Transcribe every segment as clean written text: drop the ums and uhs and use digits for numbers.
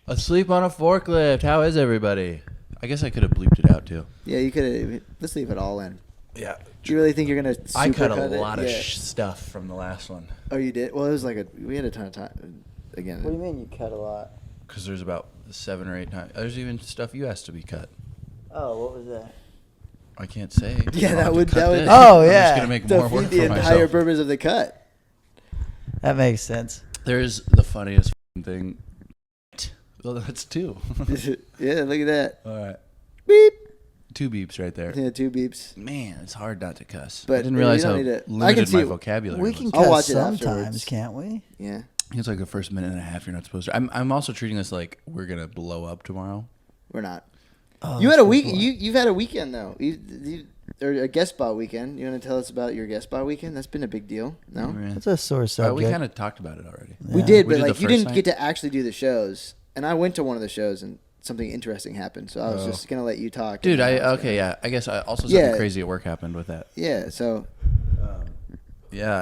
Asleep on a forklift. How is everybody? I guess I could have bleeped it out too. Yeah, you could have. Let's leave it all in. Yeah. Do you really think you're gonna? I cut a it? lot of stuff from the last one. Oh, you did? Well, it was like we had a ton of time. Again. What do you mean you cut a lot? Because there's about 7 or 8 times. There's even stuff you asked to be cut. Oh, what was that? I can't say. Yeah, that would. This. Oh, I'm yeah. just gonna make more work the for entire myself. purpose of the cut. That makes sense. There's the funniest thing. Well, that's 2. Yeah, look at that. All right. Beep. 2 beeps right there. Yeah, 2 beeps. Man, it's hard not to cuss. But I didn't realize how limited my vocabulary We was. can I'll cut watch it sometimes, afterwards. can't we? Yeah. I think it's like the first minute and a half you're not supposed to. I'm also treating this like we're going to blow up tomorrow. We're not. Oh, You had a week. cool. You've had a weekend though. Or a guest spot weekend. You want to tell us about your guest spot weekend? That's been a big deal. No, That's a sore subject. We kind of talked about it already. we Yeah. did, We but did like the you first didn't night? get to actually do the shows. And I went to one of the shows and something interesting happened. So I was just gonna let you talk. Dude, and then I guess I also something Yeah. crazy at work happened with that. Yeah. So Yeah,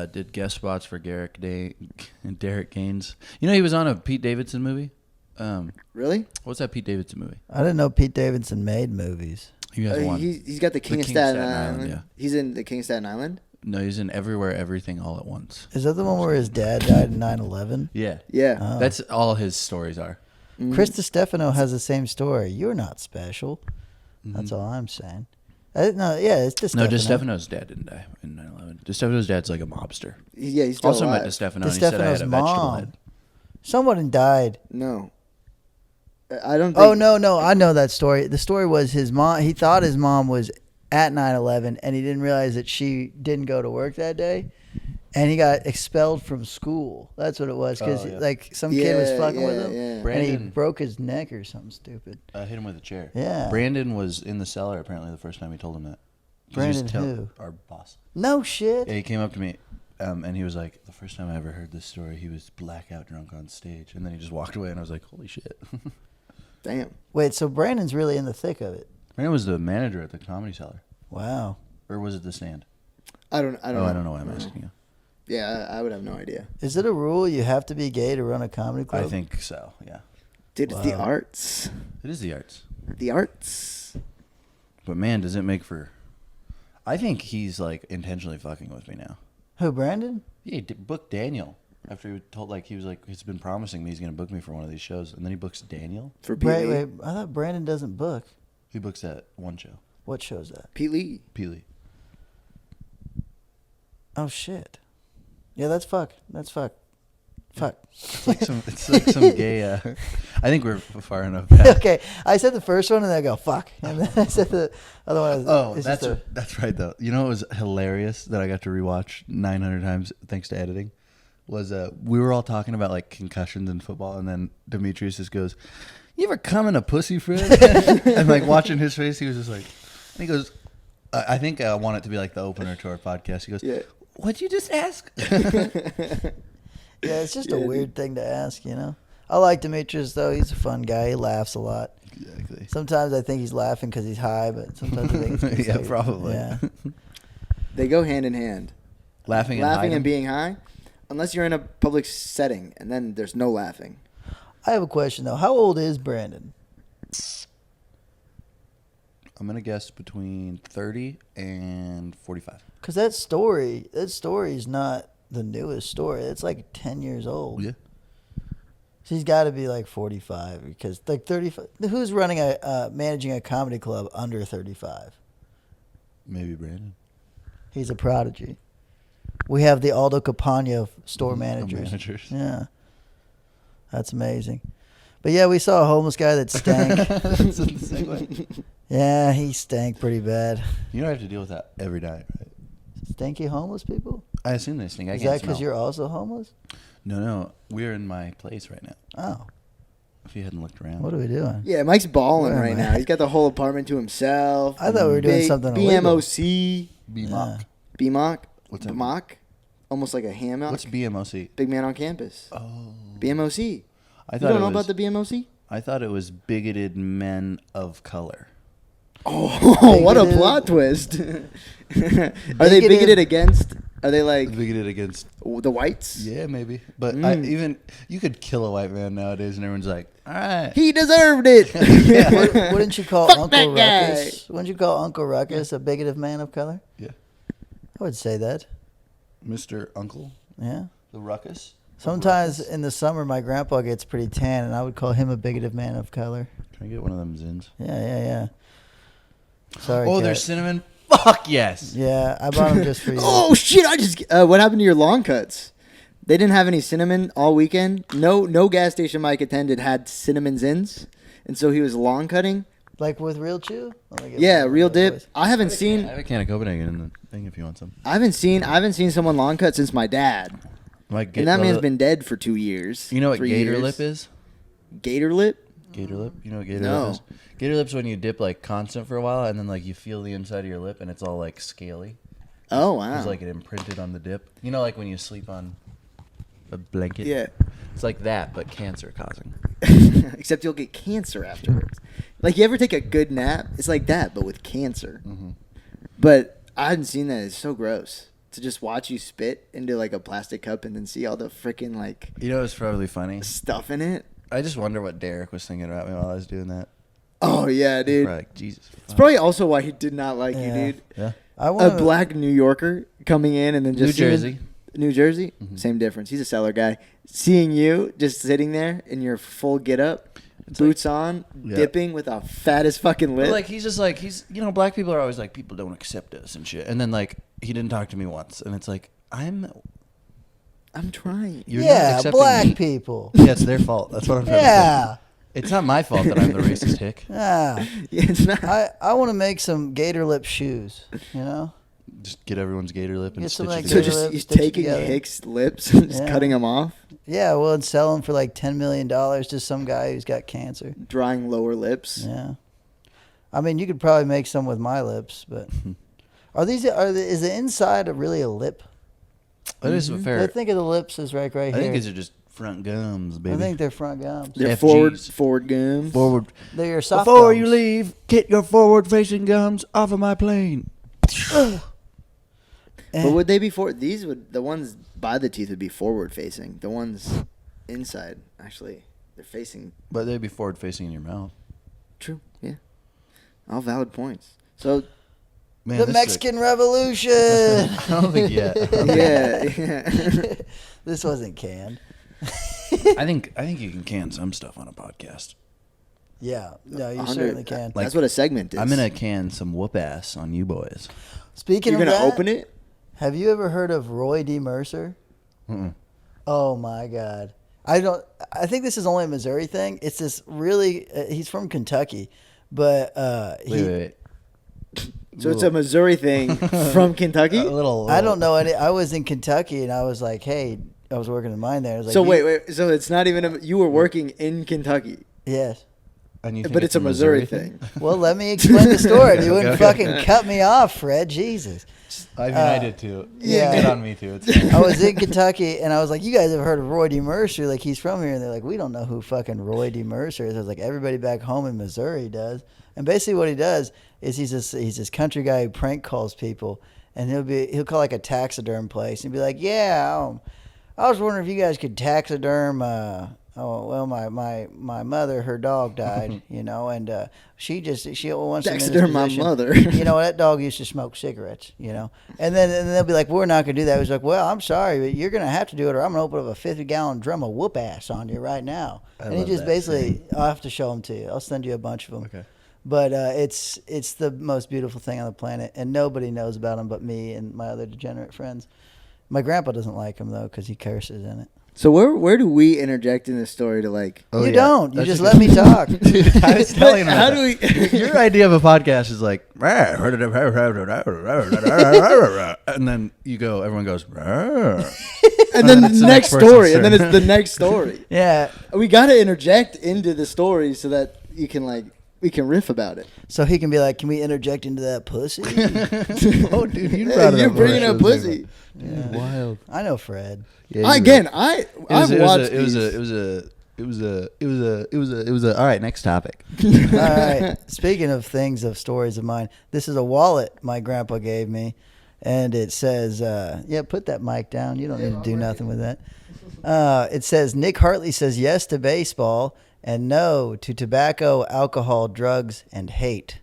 I did guest spots for Derek Gaines. You know he was on a Pete Davidson movie. really, What's that Pete Davidson movie? I didn't know Pete Davidson made movies. He has one. he's got the King of Staten Island. yeah. He's in the King of Staten Island. No, he's in Everywhere, Everything, All at Once. Is that the one where his dad died in 9/11? Yeah, Yeah. Oh. that's all his stories are. Chris DiStefano has the same story. You're not special. That's all I'm saying. No, yeah, it's DiStefano. No, DiStefano's dad didn't die in 9/11. DiStefano's dad's like a mobster. Yeah, he's still Also alive. met DiStefano, and he said I had DiStefano's a vegetable mom. head. Someone died. No, I don't. Think, Oh no, I know that story. The story was his mom. He thought his mom was at 9/11, and he didn't realize that she didn't go to work that day, and he got expelled from school. That's what it was because Oh, yeah. like some kid was fucking with him, Yeah. and he Brandon broke his neck or something stupid. hit him with a chair. Yeah. Brandon was in the cellar apparently the first time he told him that. 'Cause he was Brandon who? Our boss. No shit. Yeah, he came up to me, and he was like, the first time I ever heard this story, he was blackout drunk on stage, and then he just walked away, and I was like, holy shit. Damn. Wait, so Brandon's really in the thick of it. Brandon was the manager at the Comedy Cellar, Wow. or was it the Stand? I don't know. I don't know why I'm asking you. Yeah, I would have no idea. Is it a rule you have to be gay to run a comedy club? I think so. Yeah, Dude, it's the Wow. arts. it is the arts, The arts. but man, does it make for? I think he's like intentionally fucking with me now. Who, Brandon? Yeah, he booked Daniel after he told he was like he's been promising me he's gonna book me for one of these shows, and then he books Daniel. For Pete Wait, Lee. wait. I thought Brandon doesn't book. He books that one show. What show's that? Pete Lee. Peely. Oh shit. Yeah, that's fuck. That's fuck. Fuck. It's like some gay. I think we're far enough back. Okay, I said the first one and then I go fuck, and then I said the other one. Oh, it's just that's right though. You know what was hilarious that I got to rewatch 900 times thanks to editing was we were all talking about like concussions in football, and then Demetrius just goes, "You ever come in a pussy, Fred?" And like watching his face, he was just like, and he goes, "I think I want it to be like the opener to our podcast." He goes, Yeah. "What'd you just ask?" Yeah, it's just a weird thing to ask, you know. I like Demetrius though; he's a fun guy. He laughs a lot. Exactly. Sometimes I think he's laughing because he's high, but sometimes I think it's 'cause Yeah, he- probably. Yeah. They go hand in hand. Laughing Laughing and and being high, unless you're in a public setting, and then there's no laughing. I have a question though. How old is Brandon? I'm gonna guess between 30 and 45. Because that story is not the newest story. It's like 10 years old. Yeah. So he's got to be like 45 because like 35. Who's running managing a comedy club under 35? Maybe Brandon. He's a prodigy. We have the Aldo Capano store managers. Yeah. That's amazing. But yeah, we saw a homeless guy that stank. That's the segue. Yeah, he stank pretty bad. You don't have to deal with that every night, right? Stinky homeless people? I assume they stink. I Is can't that because smell. you're also homeless? No. We're in my place right now. Oh, If you hadn't looked around. what are we doing? Yeah, Mike's balling Where right am I? now. He's got the whole apartment to himself. I thought we were doing Big something illegal. BMOC. BMOC. BMOC. What's that? BMOC. Almost like a ham mock. What's BMOC? Big man on campus. Oh. BMOC. I You thought don't it know was, about the BMOC? I thought it was bigoted men of color. Oh, what a Bigoted. plot twist. Are they bigoted against Are they like bigoted against? the whites? Yeah, maybe. But you could kill a white man nowadays, and everyone's like, "All right." He deserved it. Wouldn't you call Fuck Uncle that guy. Ruckus? Wouldn't you call Uncle Ruckus a bigoted man of color? Yeah. I would say that. Mr. Uncle, Yeah. the ruckus. Sometimes in the summer, my grandpa gets pretty tan, and I would call him a bigoted man of color. Can I get one of them zins? Yeah. Sorry. Oh, Kat. there's cinnamon. Fuck yes. Yeah, I bought them just for you. Oh shit! I just. What happened to your long cuts? They didn't have any cinnamon all weekend. No gas station Mike attended had cinnamon zins, and so he was long cutting. Like with real chew? Yeah, real dip. Boys. I haven't I seen. have a can of Copenhagen in the thing if you want some. I haven't seen someone long cut since my dad, Like, and that man's been dead for 2 years. You know what 3 gator years. lip is? Gator lip? Gator lip. You know what gator No. lip is? Gator lip's when you dip like constant for a while, and then like you feel the inside of your lip, and it's all like scaly. Oh wow. It's like it imprinted on the dip. You know, like when you sleep on a blanket. Yeah. It's like that, but cancer causing. Except you'll get cancer afterwards. Like you ever take a good nap? It's like that, but with cancer. Mm-hmm. But I hadn't seen that. It's so gross to just watch you spit into like a plastic cup and then see all the freaking like You know, it's probably funny. stuff in it. I just wonder what Derek was thinking about me while I was doing that. Oh yeah, dude. Probably like, Jesus. It's probably also why he did not like you, Yeah. dude. Yeah. I A want black New Yorker coming in and then New just seeing- Jersey. New Jersey, Mhm. same difference. He's a seller guy. Seeing you just sitting there in your full get up, It's boots on, Yeah. dipping with a fat as fucking lip. But like he's just like black people are always like people don't accept us and shit. And then like he didn't talk to me once, and it's like I'm trying. you're not yeah, accepting black me. people. Yeah, it's their fault. That's what I'm trying to say. Yeah. It's not my fault that I'm the racist hick. Yeah. Yeah, it's not. I want to make some gator lip shoes, you know? Just get everyone's gator lip and Get some stitch like it So gator together. just lip, he's stitch it taking together. Hick's lips and just Yeah. cutting them off, Yeah, well, and sell them for like $10 million to some guy who's got cancer. drawing lower lips. Yeah. I mean, you could probably make some with my lips, but is the inside really a lip? That is Mhm. fair. I think of the lips as right I here. think these are just front gums, baby. I think they're front gums. They're FGs. forward gums. Forward. They're your soft Before gums. you leave, get your forward-facing gums off of my plane. But would they be the ones by the teeth would be forward facing. The ones inside, actually, they're facing. But they'd be forward-facing in your mouth. True. Yeah. All valid points. So Man, The this Mexican Revolution. I don't think yet. yeah. This wasn't canned. I think you can can some stuff on a podcast. Yeah, no, you 100 certainly can. Like, That's what a segment is. I'm gonna can some whoop ass on you boys. Speaking You're of gonna that, open it. have you ever heard of Roy D. Mercer? Mm-mm. Oh my God, I think this is only a Missouri thing. It's this really. He's from Kentucky, but Wait. So it's a Missouri thing from Kentucky. A little. I don't know any. I was in Kentucky and I was like, hey, I was working in mine there. I was like, So wait. So it's not even you were working in Kentucky, yes. And you think but it's a Missouri thing. Well, let me explain the story. You wouldn't Okay. fucking cut me off, Fred. Jesus. I mean, I did too. yeah. Get on me too. It's fine. I was in Kentucky and I was like, you guys have heard of Roy D. Mercer? Like, he's from here. And they're like, we don't know who fucking Roy D. Mercer is. I was like, everybody back home in Missouri does. And basically what he does is he's this country guy who prank calls people. And he'll call like a taxiderm place and be like, yeah, I was wondering if you guys could taxiderm. My mother, her dog died, you know, and she wants Taxiderm my mother. You know, that dog used to smoke cigarettes, you know. And then they'll be like, we're not going to do that. He's like, well, I'm sorry, but you're going to have to do it or I'm going to open up a 50-gallon drum of whoop ass on you right now. And he love just that. basically, I'll have to show them to you. I'll send you a bunch of them. Okay. But it's the most beautiful thing on the planet, and nobody knows about him but me and my other degenerate friends. My grandpa doesn't like him, though, because he curses in it. So where do we interject in this story to like? Oh, you yeah. don't. You That's just a let good- me talk. Dude, I was telling him. How about do that. we? Your idea of a podcast is like, and then you go, everyone goes, And then It's the the next next person's story, and then turn. it's the next story. Yeah. We got to interject into the story so that you can we can riff about it. So he can be like, can we interject into that pussy? Oh, dude, you Hey, brought it you're up bringing before up the show was pussy. over. Yeah. Wild. I know Fred. Yeah, Again, I've watched It was a. All right, next topic. All right. Speaking of things, of stories of mine, this is a wallet my grandpa gave me. And it says, put that mic down. You don't need to do nothing with that. It says, Nick Hartley says yes to baseball and no to tobacco, alcohol, drugs, and hate.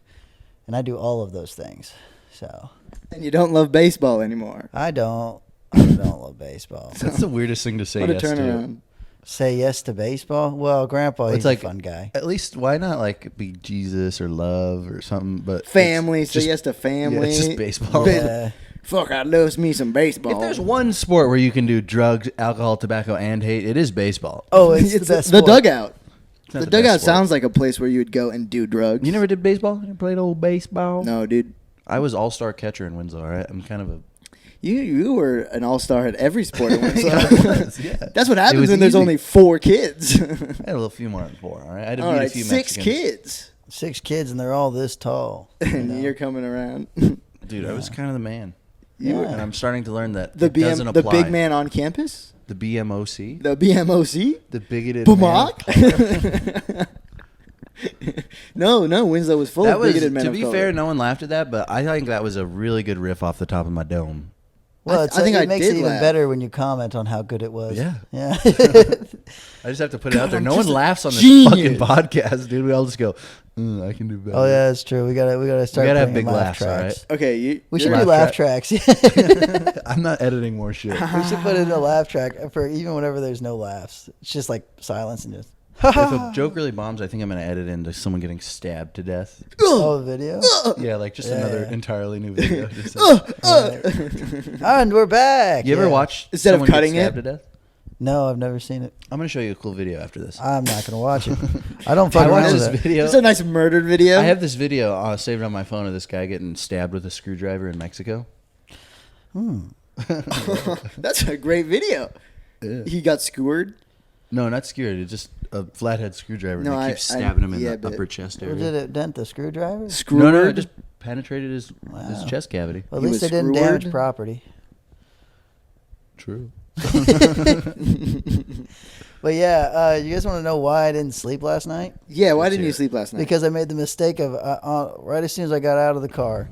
And I do all of those things. So. And you don't love baseball anymore. I don't love baseball. That's the weirdest thing to say What a yes turnaround. Say yes to baseball? Well, Grandpa, he's like a fun guy. to. At least, why not like be Jesus or love or something? But Family. it's Say just- yes to family. Yeah, it's just baseball. Yeah. Fuck, I love me some baseball. If there's one sport where you can do drugs, alcohol, tobacco, and hate, it is baseball. Oh, it's the best the sport. dugout. It's not The the dugout best sport. sounds like a place where you would go and do drugs. You never did baseball? You never played old baseball? No, dude. I was all-star catcher in Winslow. All right, I'm kind of a. You were an all-star at every sport at Winslow. I was, yeah. That's what It happens was when there's easy. only 4 kids. I had a little few more than 4. All right, I had to All beat right, a few 6 Mexicans. kids. 6 kids, and they're all this tall. And you're coming around. Dude, I was kind of the man. You were- And I'm starting to learn that the it doesn't the apply. big man on campus? The BMOC. The BMOC? The bigoted Bamak? man. No, Winslow was full That of was, bigoted men to of be color. fair, no one laughed at that, but I think that was a really good riff off the top of my dome. Well, I think it I makes did it even laugh. better when you comment on how good it was. Yeah. Yeah. I just have to put it out there. I'm No one just a laughs on this genius. fucking podcast, dude. We all just go, I can do better. Oh yeah, that's true. We gotta start. gotta have putting big in laugh laughs, all tracks. Okay, We should you're- do laugh laugh tracks. we I'm not editing more shit. should put in a laugh track for even whenever there's no laughs. It's just like silence and just. If a joke really bombs, I think I'm going to edit into someone getting stabbed to death. Oh, the video. Yeah, like just Yeah, another yeah. entirely new video. Just And we're back. you ever Yeah. watch Instead of someone get cutting stabbed it? to death? No, I've never seen it. I'm going to show you a cool video after this. I'm not gonna watch it. I don't fuck I around watched with this it. video. Just a nice murdered video. I have this video saved on my phone of this guy getting stabbed with a screwdriver in Mexico. That's a great video. Yeah. He got skewered. No, not skewered. It's just a flathead screwdriver. No, and it I- keeps stabbing him in yeah, the but- upper chest Or area. did it dent the screwdriver? Skewered. No, no, it just penetrated his Wow. chest cavity. Well, at He least was they didn't damage screwered? property. True. But yeah, you guys want to know why I didn't sleep last night? Yeah, why Let's didn't hear you it. sleep last night? Because I made the mistake of right as soon as I got out of the car,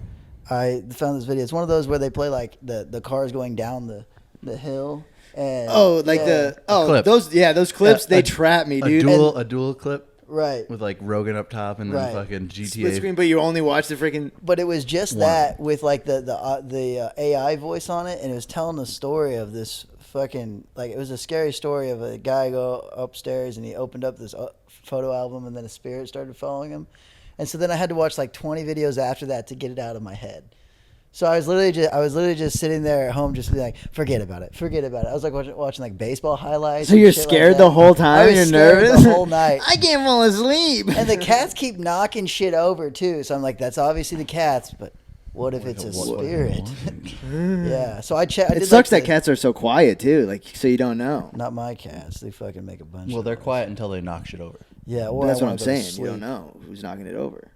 I found this video. It's one of those where they play like the cars going down the hill. And yeah, clip. those clips they trap me, A dude. dual clip right. with like Rogan up top and then Right. fucking Split GTA. screen, but you only watch the freaking. But it was just One. that with like the AI voice on it, and it was telling the story of this fucking like it was a scary story of a guy go upstairs and he opened up this photo album and then a spirit started following him, and so then I had to watch like 20 videos after that to get it out of my head. So I was literally just sitting there at home, just being like, forget about it. I was like watching like baseball highlights. So and you're shit like scared that. the whole time. I was You're scared nervous the whole night. I can't fall asleep. And the cats keep knocking shit over too. So I'm like, that's obviously the cats, but what if it's a spirit? Yeah. So I checked. It sucks that cats are so quiet too. Like, so you don't know. Not my cats. They fucking make a bunch. Well, of they're noise. quiet until they knock shit over. Yeah. Or That's I what wanna I'm go to saying. You sleep. don't know who's knocking it over.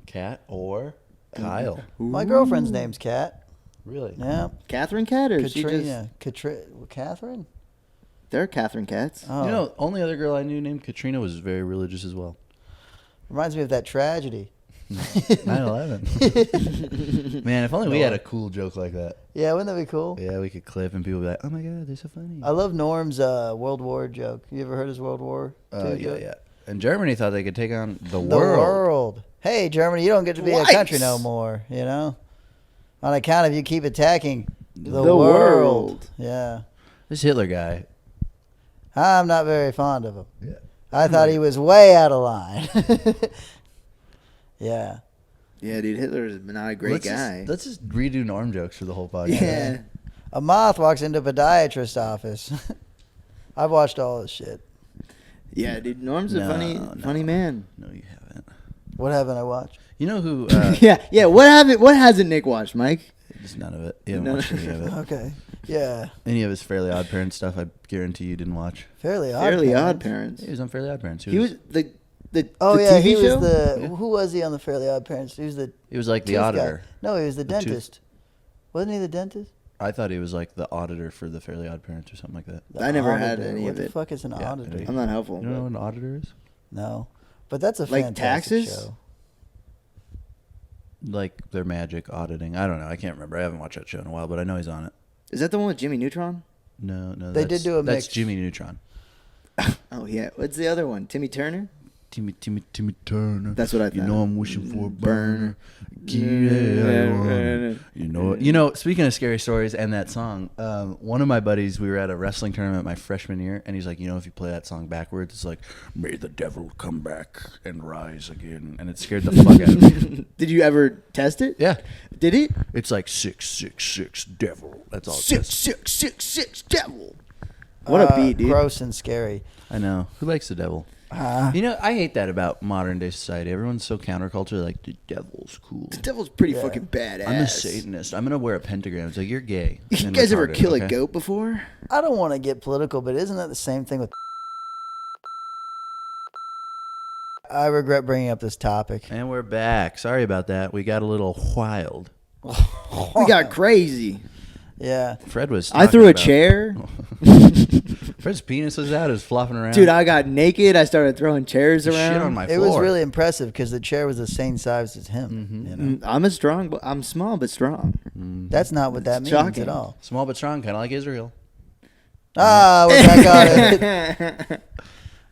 Cat or Kyle. My girlfriend's name's Kat. Really? Yeah. Catherine Cat, or she just? Katrina. Catherine. They're Catherine Cats. Oh. You know, only other girl I knew named Katrina was very religious as well. Reminds me of that tragedy. 9/11. Man, if only we had a cool joke like that. Yeah, wouldn't that be cool? Yeah, we could clip and people would be like, "Oh my god, they're so funny." I love Norm's World War joke. You ever heard his World War II Yeah, joke? yeah. And Germany thought they could take on the The world. Hey, Germany, you don't get to be Twice. a country no more, you know? On account of you keep attacking the The world. world. Yeah. This Hitler guy. I'm not very fond of him. Yeah. I thought he was way out of line. Yeah. Yeah, dude, Hitler is not a great guy. Let's just redo Norm jokes for the whole podcast. Yeah. A moth walks into a podiatrist's office. I've watched all this shit. Yeah, dude, Norm's a No, funny man. No, you haven't. What haven't I watched? You know who? Yeah. What hasn't Nick watched, Mike? Just none of it. You haven't No. watched any of it. Okay. Yeah. Any of his Fairly Odd Parents stuff, I guarantee you didn't watch. Fairly Odd Fairly Odd Parents. Parents. He was on Fairly Odd Parents. He was the Oh the yeah, TV he show? was the Yeah. who was he on the Fairly Odd Parents? He was the He was like the tooth guy. auditor. No, he was the The tooth- dentist. Wasn't he the dentist? I thought he was like the auditor for the Fairly Odd Parents or something like that. The I never had auditor. any what of the it. fuck is an Yeah, auditor? dude. I'm not helpful. You don't know but- what an auditor is? No, but that's a Like fantastic taxes? show. like their magic auditing. I don't know. I can't remember. I haven't watched that show in a while, but I know he's on it. Is that the one with Jimmy Neutron? No. They did do a That's mix. Jimmy Neutron. Oh yeah. What's the other one? Timmy Turner. Timmy Turner. That's what I thought. You know I'm wishing for a Burner. burner. Yeah, you know. Speaking of scary stories and that song, one of my buddies, we were at a wrestling tournament my freshman year, and he's like, if you play that song backwards, it's like, "May the devil come back and rise again," and it scared the fuck out of me. Did you ever test it? Yeah, Did it? it's like 666 devil. That's all. It Six says. six six six devil. What a beat, dude. Gross and scary. I know. Who likes the devil? I hate that about modern day society. Everyone's so counterculture. Like, the devil's cool. The devil's pretty fucking badass. I'm a Satanist. I'm gonna wear a pentagram. It's like, you're gay. You and guys ever retarded, kill okay? a goat before? I don't want to get political, but isn't that the same thing with? I regret bringing up this topic. And we're back. Sorry about that. We got a little wild. We got crazy. Yeah. Fred was. I threw a talking chair. Fred's penis was out. It was flopping around. Dude, I got naked. I started throwing chairs Shit around. on my It floor. was really impressive because the chair was the same size as him. You know? I'm small but strong. That's not what that means shocking. at all. Small but strong, kind of like Israel. Ah, we're back on it.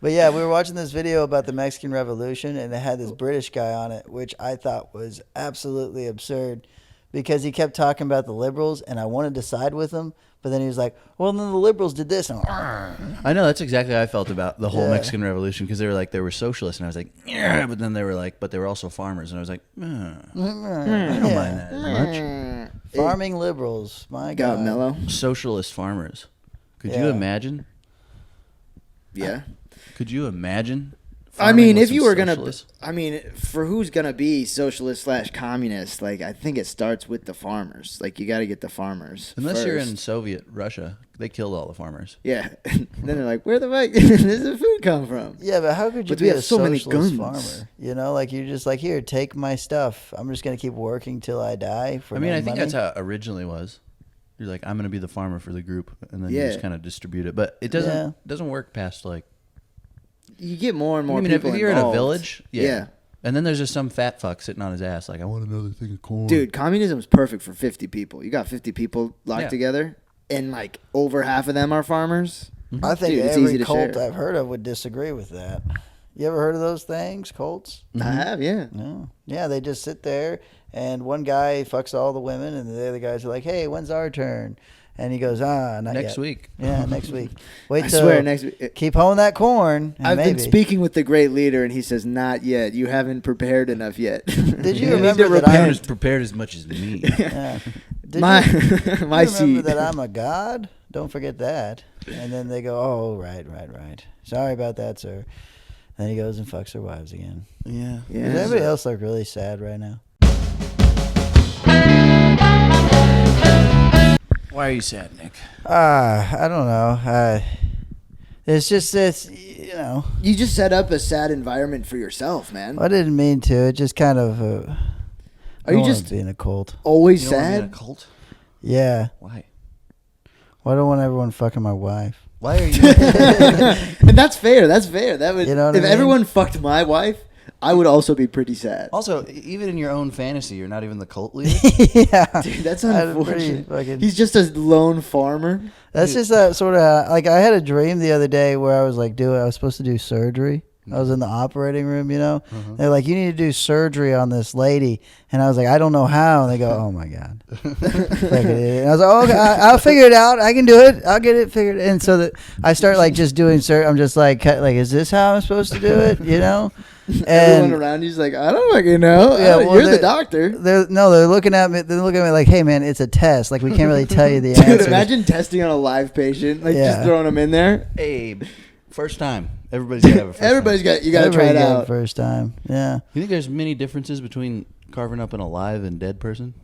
But yeah, we were watching this video about the Mexican Revolution, and it had this British guy on it, which I thought was absolutely absurd because he kept talking about the liberals, and I wanted to side with him, but then he was like, well, then the liberals did this. And I know, that's exactly how I felt about the whole Yeah. Mexican Revolution, because they were like, they were socialists, and I was like, yeah, but then they were like, but they were also farmers, and I was like, I don't mind that as much. Farming liberals, my Got God. mellow. Socialist farmers. Could Yeah. you imagine? Yeah. Could you imagine? I mean, farming with if you some were gonna, socialists? for who's gonna be socialist / communist, like I think it starts with the farmers. Like you got to get the farmers. Unless you're in first. Soviet Russia, they killed all the farmers. Yeah. Then they're like, where the fuck does the food come from? Yeah, but how could you But be we a have so many socialist guns. farmer? You know, like you're just like, here, take my stuff. I'm just gonna keep working till I die. For I mean, no I think money. that's how it originally was. You're like, I'm going to be the farmer for the group, and then you Yeah. just kind of distribute it. But it doesn't work past like. You get more and more I mean, people if you're in a involved. village, Yeah. And then there's just some fat fuck sitting on his ass, like, I want another thing of corn. Dude, communism is perfect for 50 people. You got 50 people locked Yeah. together, and like over half of them are farmers. I think Dude, it's easy every to cult share. I've heard of would disagree with that. You ever heard of those things, cults? I have, yeah. No. Yeah, they just sit there, and one guy fucks all the women, and the other guys are like, "Hey, when's our turn?" And he goes, not Next yet." week. Yeah, next week. Wait I till swear, next week. keep hoeing that corn. And I've maybe. been speaking with the great leader, and he says, "Not yet. You haven't prepared enough yet." Did you need remember to that I repent. was prepared as much as me. Yeah. Did my you, my you remember seat. that I'm a god? Don't forget that. And then they go, "Oh, right. Sorry about that, sir." Then he goes and fucks their wives again. Yeah. Yeah. Does everybody else look really sad right now? Why are you sad, Nick? I don't know. It's just this, you know. You just set up a sad environment for yourself, man. I didn't mean to. It just kind of. Are you just being a cult? always You don't want to be in sad? a cult? Yeah. Why? Well, I don't want everyone fucking my wife. Why are you? And that's fair. That's fair. That would. You know what if I mean? everyone fucked my wife, I would also be pretty sad. Also, even in your own fantasy, you're not even the cult leader. Yeah. Dude, that's I'm pretty unfortunate. fucking- He's just a lone farmer. That's just a sort of like I had a dream the other day where I was like I was supposed to do surgery. I was in the operating room, you know. They're like, you need to do surgery on this lady, and I was like, I don't know how. And they go, oh my god. And I was like, oh, okay, I'll figure it out. I can do it. I'll get it figured. And so that I start like just doing I'm just like is this how I'm supposed to do it? You know. Everyone around you's like, I don't fucking know. Yeah, well, You're the they're- doctor. They're looking at me. They're looking at me like, hey man, it's a test. Like we can't really tell you the Dude, answer. imagine testing on a live patient, like Yeah. just throwing them in there. Hey, first time. Everybody's got to have a first Everybody's time. got. You got to try it Everybody got out. first time. Yeah. You think there's many differences between carving up an alive and dead person?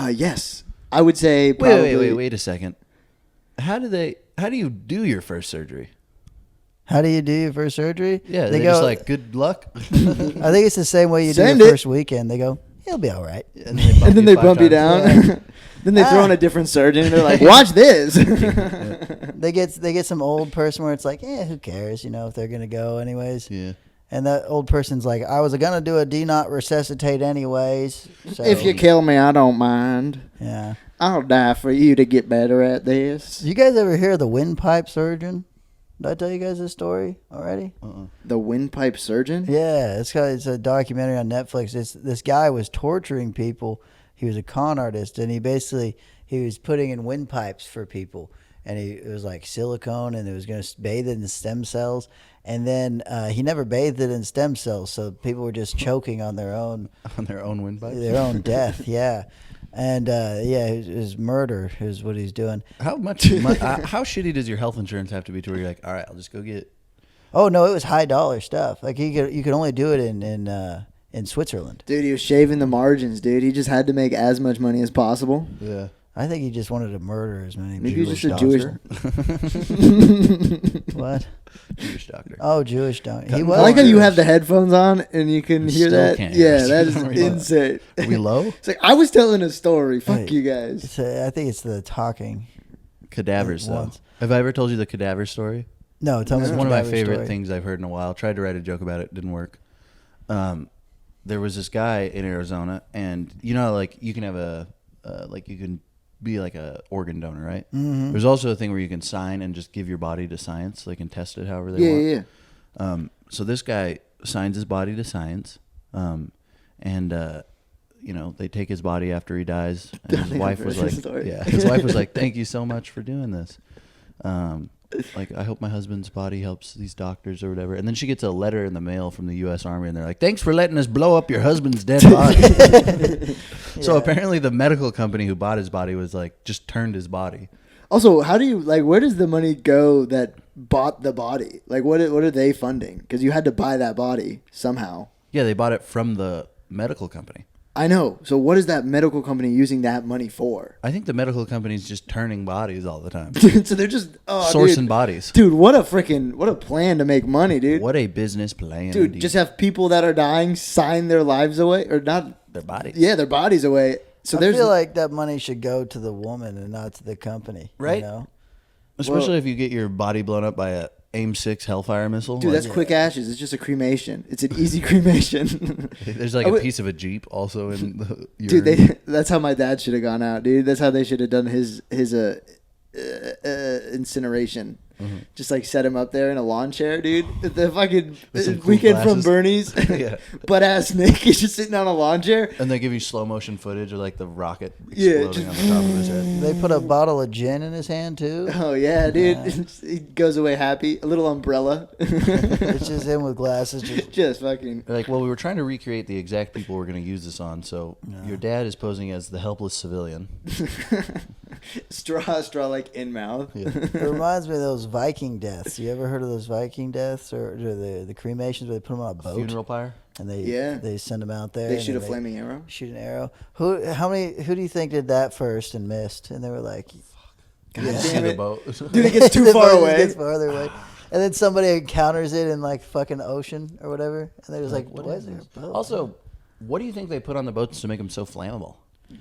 Yes, I would say probably. Wait a second. How do you do your first surgery? How do you do your first surgery? Yeah, they they're just like, good luck. I think it's the same way you do Send your it. first weekend. They go, he'll be all right. And And then they bump you 5 down. Yeah. Then they throw in a different surgeon, and they're like, "Watch this." They get some old person where it's like, who cares? You know, if they're gonna go anyways. Yeah. And that old person's like, I was going to do a do not resuscitate anyways. So, If you kill me, I don't mind. Yeah. I'll die for you to get better at this. You guys ever hear of the windpipe surgeon? Did I tell you guys this story already? The windpipe surgeon? Yeah, it's a documentary on Netflix. This guy was torturing people. He was a con artist, and he was putting in windpipes for people. And it was like silicone, and it was going to bathe it in the stem cells. And then he never bathed it in stem cells, so people were just choking on their own windpipe, their own death. Yeah, and it was murder is what he's doing. How much? How shitty does your health insurance have to be to where you're like, all right, I'll just go get? Oh no, it was high dollar stuff. Like you could only do it in Switzerland. Dude, he was shaving the margins, dude. He just had to make as much money as possible. Yeah. I think he just wanted to murder as many. Maybe Jewish he's just a Jewish. What? Jewish doctor. Oh, Jewish doctor. He I was. like how you have the headphones on and you can hear Still that. can't hear Yeah, us. that is insane. Are we low? It's like I was telling a story. Fuck Hey, you guys. I think it's the talking. Cadavers, though. Once. Have I ever told you the cadaver story? No, tell me. It's the one of my cadaver favorite story. things I've heard in a while. Tried to write a joke about it, didn't work. There was this guy in Arizona, and you know, like you can have you can be like a organ donor, right? Mm-hmm. There's also a thing where you can sign and just give your body to science. They can test it however they want. Yeah. So this guy signs his body to science, and they take his body after he dies. And his wife was like, his wife was like, "Thank you so much for doing this. Like, I hope my husband's body helps these doctors or whatever." And then she gets a letter in the mail from the U.S. Army, and they're like, "Thanks for letting us blow up your husband's dead body." So apparently, the medical company who bought his body was like, just turned his body. Also, how do you where does the money go that bought the body? Like, what are they funding? Because you had to buy that body somehow. Yeah, they bought it from the medical company. I know. So what is that medical company using that money for? I think the medical company's just turning bodies all the time. So they're just Sourcing bodies. Dude, what a plan to make money, dude. What a business plan. Dude, indeed. just have people that are dying sign their lives away or not their bodies. Yeah, their bodies away. So I there's feel like that money should go to the woman and not to the company. Right? You know? Especially if you get your body blown up by a AIM-6 Hellfire missile. Dude, like, that's quick ashes. It's just a cremation. It's an easy cremation. There's like a piece of a Jeep also in the urine. Dude, that's how my dad should have gone out, dude. That's how they should have done his incineration. Mm-hmm. Just like set him up there in a lawn chair, dude. The fucking cool Weekend glasses. from Bernie's, Yeah. butt ass Nick is just sitting on a lawn chair. And they give you slow motion footage of like the rocket Yeah, exploding on the top of his head. They put a bottle of gin in his hand too. Oh yeah, dude. He goes away happy. A little umbrella. It's just him with glasses. Just fucking. They're like, well, we were trying to recreate the exact people we're going to use this on, so your dad is posing as the helpless civilian. straw like in mouth. Yeah. It reminds me of those Viking deaths. You ever heard of those Viking deaths or the cremations where they put them on a boat Funeral pyre? and Yeah. they send them out there? They and shoot a then flaming arrow. Shoot an arrow. Who do you think did that first and missed? And they were like, God Yeah. damn The it. boat. Dude, it gets too The far boat away. gets farther away. And then somebody encounters it in like fucking ocean or whatever, and they're just like, What "Why is is there a boat?" Also, what do you think they put on the boats to make them so flammable?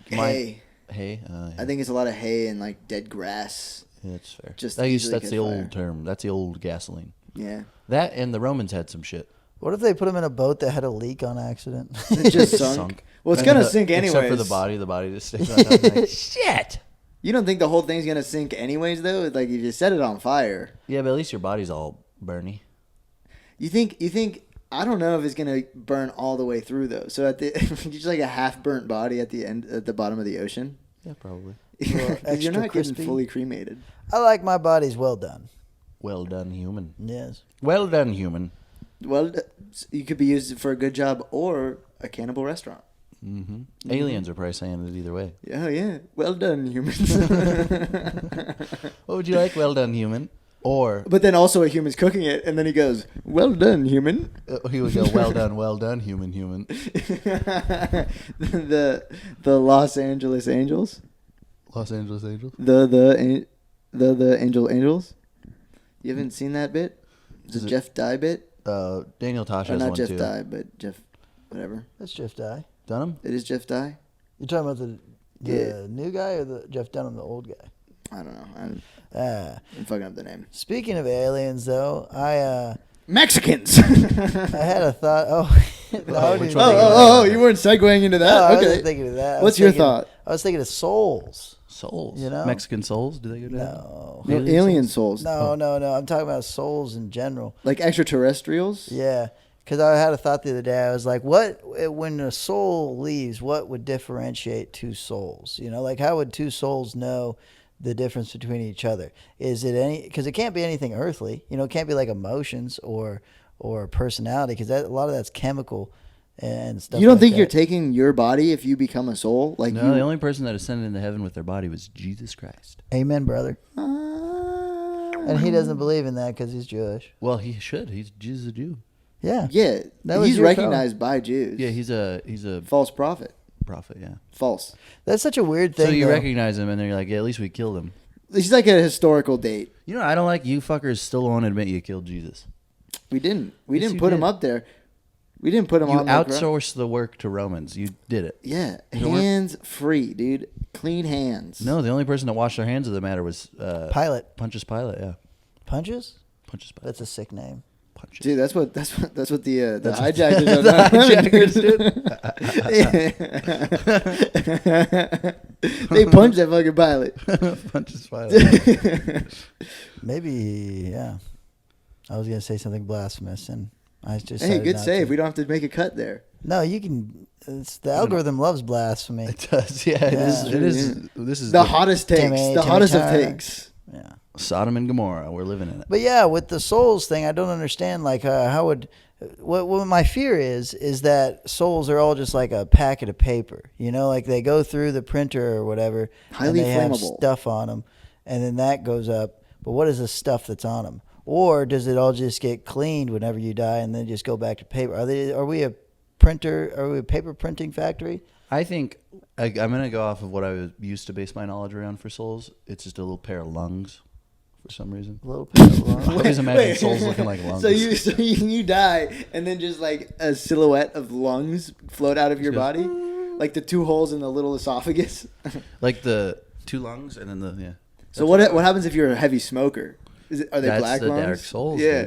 Hay. Hay? Yeah. I think it's a lot of hay and like dead grass. Yeah, that's fair. Just that's easily the catch old fire. term. That's the old gasoline. Yeah. That and the Romans had some shit. What if they put them in a boat that had a leak on accident? It just sunk. Well, it's And gonna sink anyways. Except for the body just sticks on top. Like, shit. You don't think the whole thing's gonna sink anyways, though? Like if you set it on fire, Yeah, but at least your body's all burny. you think? I don't know if it's gonna burn all the way through though. So at the just like a half burnt body at the end, at the bottom of the ocean. Yeah, probably. You're extra not crispy. getting fully cremated. I like my body's well done. Well done, human. Yes. Well done, human. Well, you could be used for a good job or a cannibal restaurant. Mm-hmm. Aliens are probably saying it either way. Oh yeah, well done, humans. What would you like? Well done, human. Or But then also a human's cooking it, and then he goes, "Well done, human." he would go, well done, human, human. the Los Angeles Angels, Los Angeles Angels. the Angels. You haven't seen that bit? It's Is a it- Jeff Dye bit. Daniel Tosh Or has not one Jeff too. Dye, but Jeff, whatever. That's Jeff Dye. Dunham? It is Jeff Dye. You talking about the Yeah. new guy or the Jeff Dunham, the old guy? I don't know. I'm Ah. fucking up the name. Speaking of aliens, though, I Mexicans. I had a thought. No, which one? You weren't segueing into that. No, I okay. wasn't thinking of that. What's your thought? I was thinking of souls. Souls. You know? Mexican souls? Do they go down? No. No, alien souls. No. I'm talking about souls in general. Like extraterrestrials? Yeah. Because I had a thought the other day. I was like, when a soul leaves, what would differentiate two souls? You know, like how would two souls know the difference between each other? Is it because it can't be anything earthly. You know, it can't be like emotions or personality, because a lot of that's chemical and stuff. You don't like think that. you're taking your body if you become a soul? Like No, the only person that ascended into heaven with their body was Jesus Christ. Amen, brother. And he doesn't believe in that because he's Jewish. Well, he should. Jesus is a Jew. Yeah. Yeah, That was he's your recognized by Jews. Yeah, he's a False prophet. prophet. Yeah. False. That's such a weird thing. So you though. recognize him, and then you're like, yeah, at least we killed him. He's like a historical date. You know, I don't like you fuckers still won't admit you killed Jesus. We didn't. We Yes, didn't you put him did. up there. We didn't put him You on. outsourced the work to Romans. You did it. Yeah, You know what? hands free, dude. Clean hands. No, the only person that washed their hands of the matter was Pilate. Pontius Pilate. Yeah, Pontius? Pontius Pilate. That's a sick name. Pontius. Dude, that's what the That's what- hijackers are. the hijackers They punched that fucking pilot. Pontius Pilate. Maybe, yeah. I was going to say something blasphemous, and I just Hey, decided good not save. to. We don't have to make a cut there. No, you can. The algorithm loves blasphemy. It does. Yeah, it is. It is. This is The hottest takes. Timmy The hottest of Turner. takes. Yeah. Sodom and Gomorrah. We're living in it. But yeah, with the souls thing, I don't understand. Like, how would what my fear is that souls are all just like a packet of paper. You know, like they go through the printer or whatever, Highly and they have flammable. stuff on them, and then that goes up. But what is the stuff that's on them? Or does it all just get cleaned whenever you die and then just go back to paper? Are we a printer? Are we a paper printing factory? I think I'm going to go off of what I used to base my knowledge around for souls. It's just a little pair of lungs for some reason. A little bit. I always imagine souls looking like lungs. So you die, and then just like a silhouette of lungs float out of your Just body, like the two holes in the little esophagus. Like the two lungs and then the, yeah. So what happens if you're a heavy smoker? Are they That's black the lungs? Dark Souls, Yeah.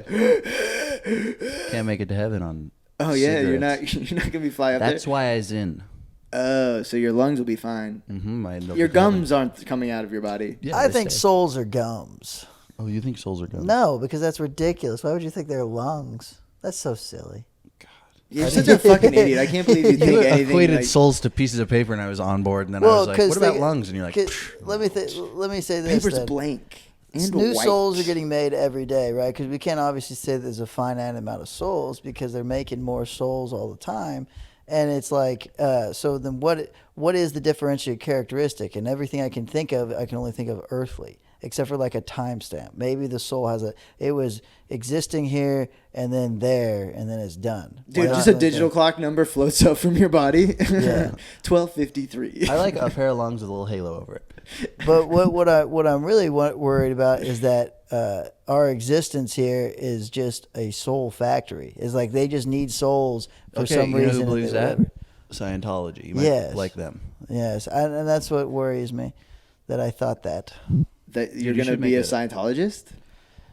Can't make it to heaven on Oh yeah, cigarettes. you're not gonna be fly up That's there. why I was in. Oh, so your lungs will be fine. Mm-hmm. Your gums aren't coming out of your body. Yeah, I they think stay. souls are gums. Oh, you think souls are gums? No, because that's ridiculous. Why would you think they're lungs? That's so silly. You're such a fucking idiot. I can't believe you You think anything. equated like, souls to pieces of paper, and I was on board. And then I was like, "What about lungs?" And you're like, let me say this. paper's then. blank. And New white. souls are getting made every day, right? Because we can't obviously say there's a finite amount of souls because they're making more souls all the time. And it's like, so then what is the differentiating characteristic? And everything I can think of, I can only think of earthly, except for like a timestamp. Maybe the soul it was existing here and then there and then it's done. Dude, Why just not a digital like clock number floats up from your body. Yeah. 1253. I like a pair of lungs with a little halo over it. that? But what I'm really worried about is that our existence here is just a soul factory. It's like they just need souls for some you know reason. who believes and that? whatever. Scientology. You might Yes. like them. Yes, and that's what worries me, that I thought that. That Dude, you're you gonna should be make a a- Scientologist?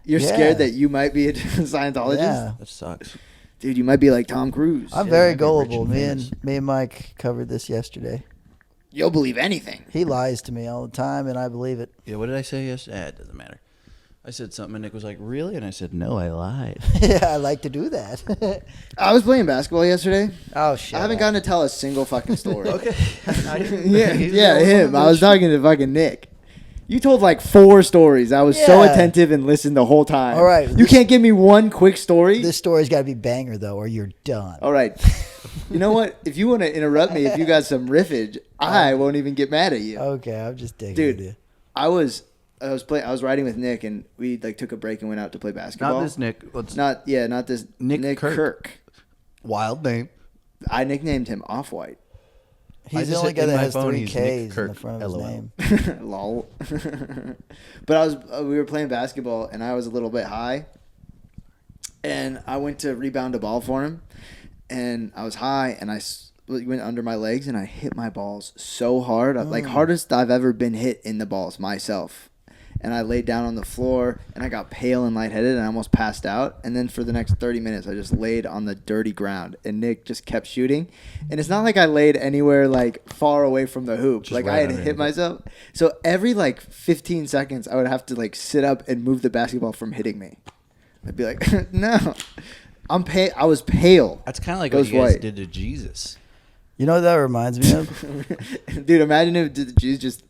You're Yeah. scared that you might be a Scientologist? Yeah. That sucks. Dude, you might be like Tom Cruise. I'm Yeah, very I'd be rich gullible. and famous. Me and Mike covered this yesterday. You'll believe anything. He lies to me all the time, and I believe it. Yeah, what did I say yesterday? It doesn't matter. I said something, and Nick was like, "Really?" And I said, "No, I lied." Yeah, I like to do that. I was playing basketball yesterday. Oh shit! I haven't gotten to tell a single fucking story. Okay. yeah, him. I was talking to fucking Nick. You told like 4 stories. I was so Yeah. attentive and listened the whole time. All right, You can't give me one quick story? This story's got to be banger though, or you're done. All right. You know what? If you want to interrupt me, if you got some riffage, I won't even get mad at you. Okay, I'm just digging Dude, with you. I was riding with Nick, and we like took a break and went out to play basketball. Not this Nick. What's Not this Nick Kirk. Kirk. wild name? I nicknamed him Off White. He's the just only said guy in that my has phone 3 he's Nick Ks Kirk, in the front of his LOL. name. Lol. But we were playing basketball, and I was a little bit high, and I went to rebound a ball for him, and I was high, and it went under my legs, and I hit my balls so hard, like hardest I've ever been hit in the balls myself, and I laid down on the floor, and I got pale and lightheaded, and I almost passed out. And then for the next 30 minutes, I just laid on the dirty ground, and Nick just kept shooting. And it's not like I laid anywhere like far away from the hoop. Just Like right I had under hit it. myself. So every like 15 seconds, I would have to like sit up and move the basketball from hitting me. I'd be like, no, I'm pale. I was pale. That's kind of like Goes what you guys white. did to Jesus. You know what that reminds me of? Dude, imagine if the Jews just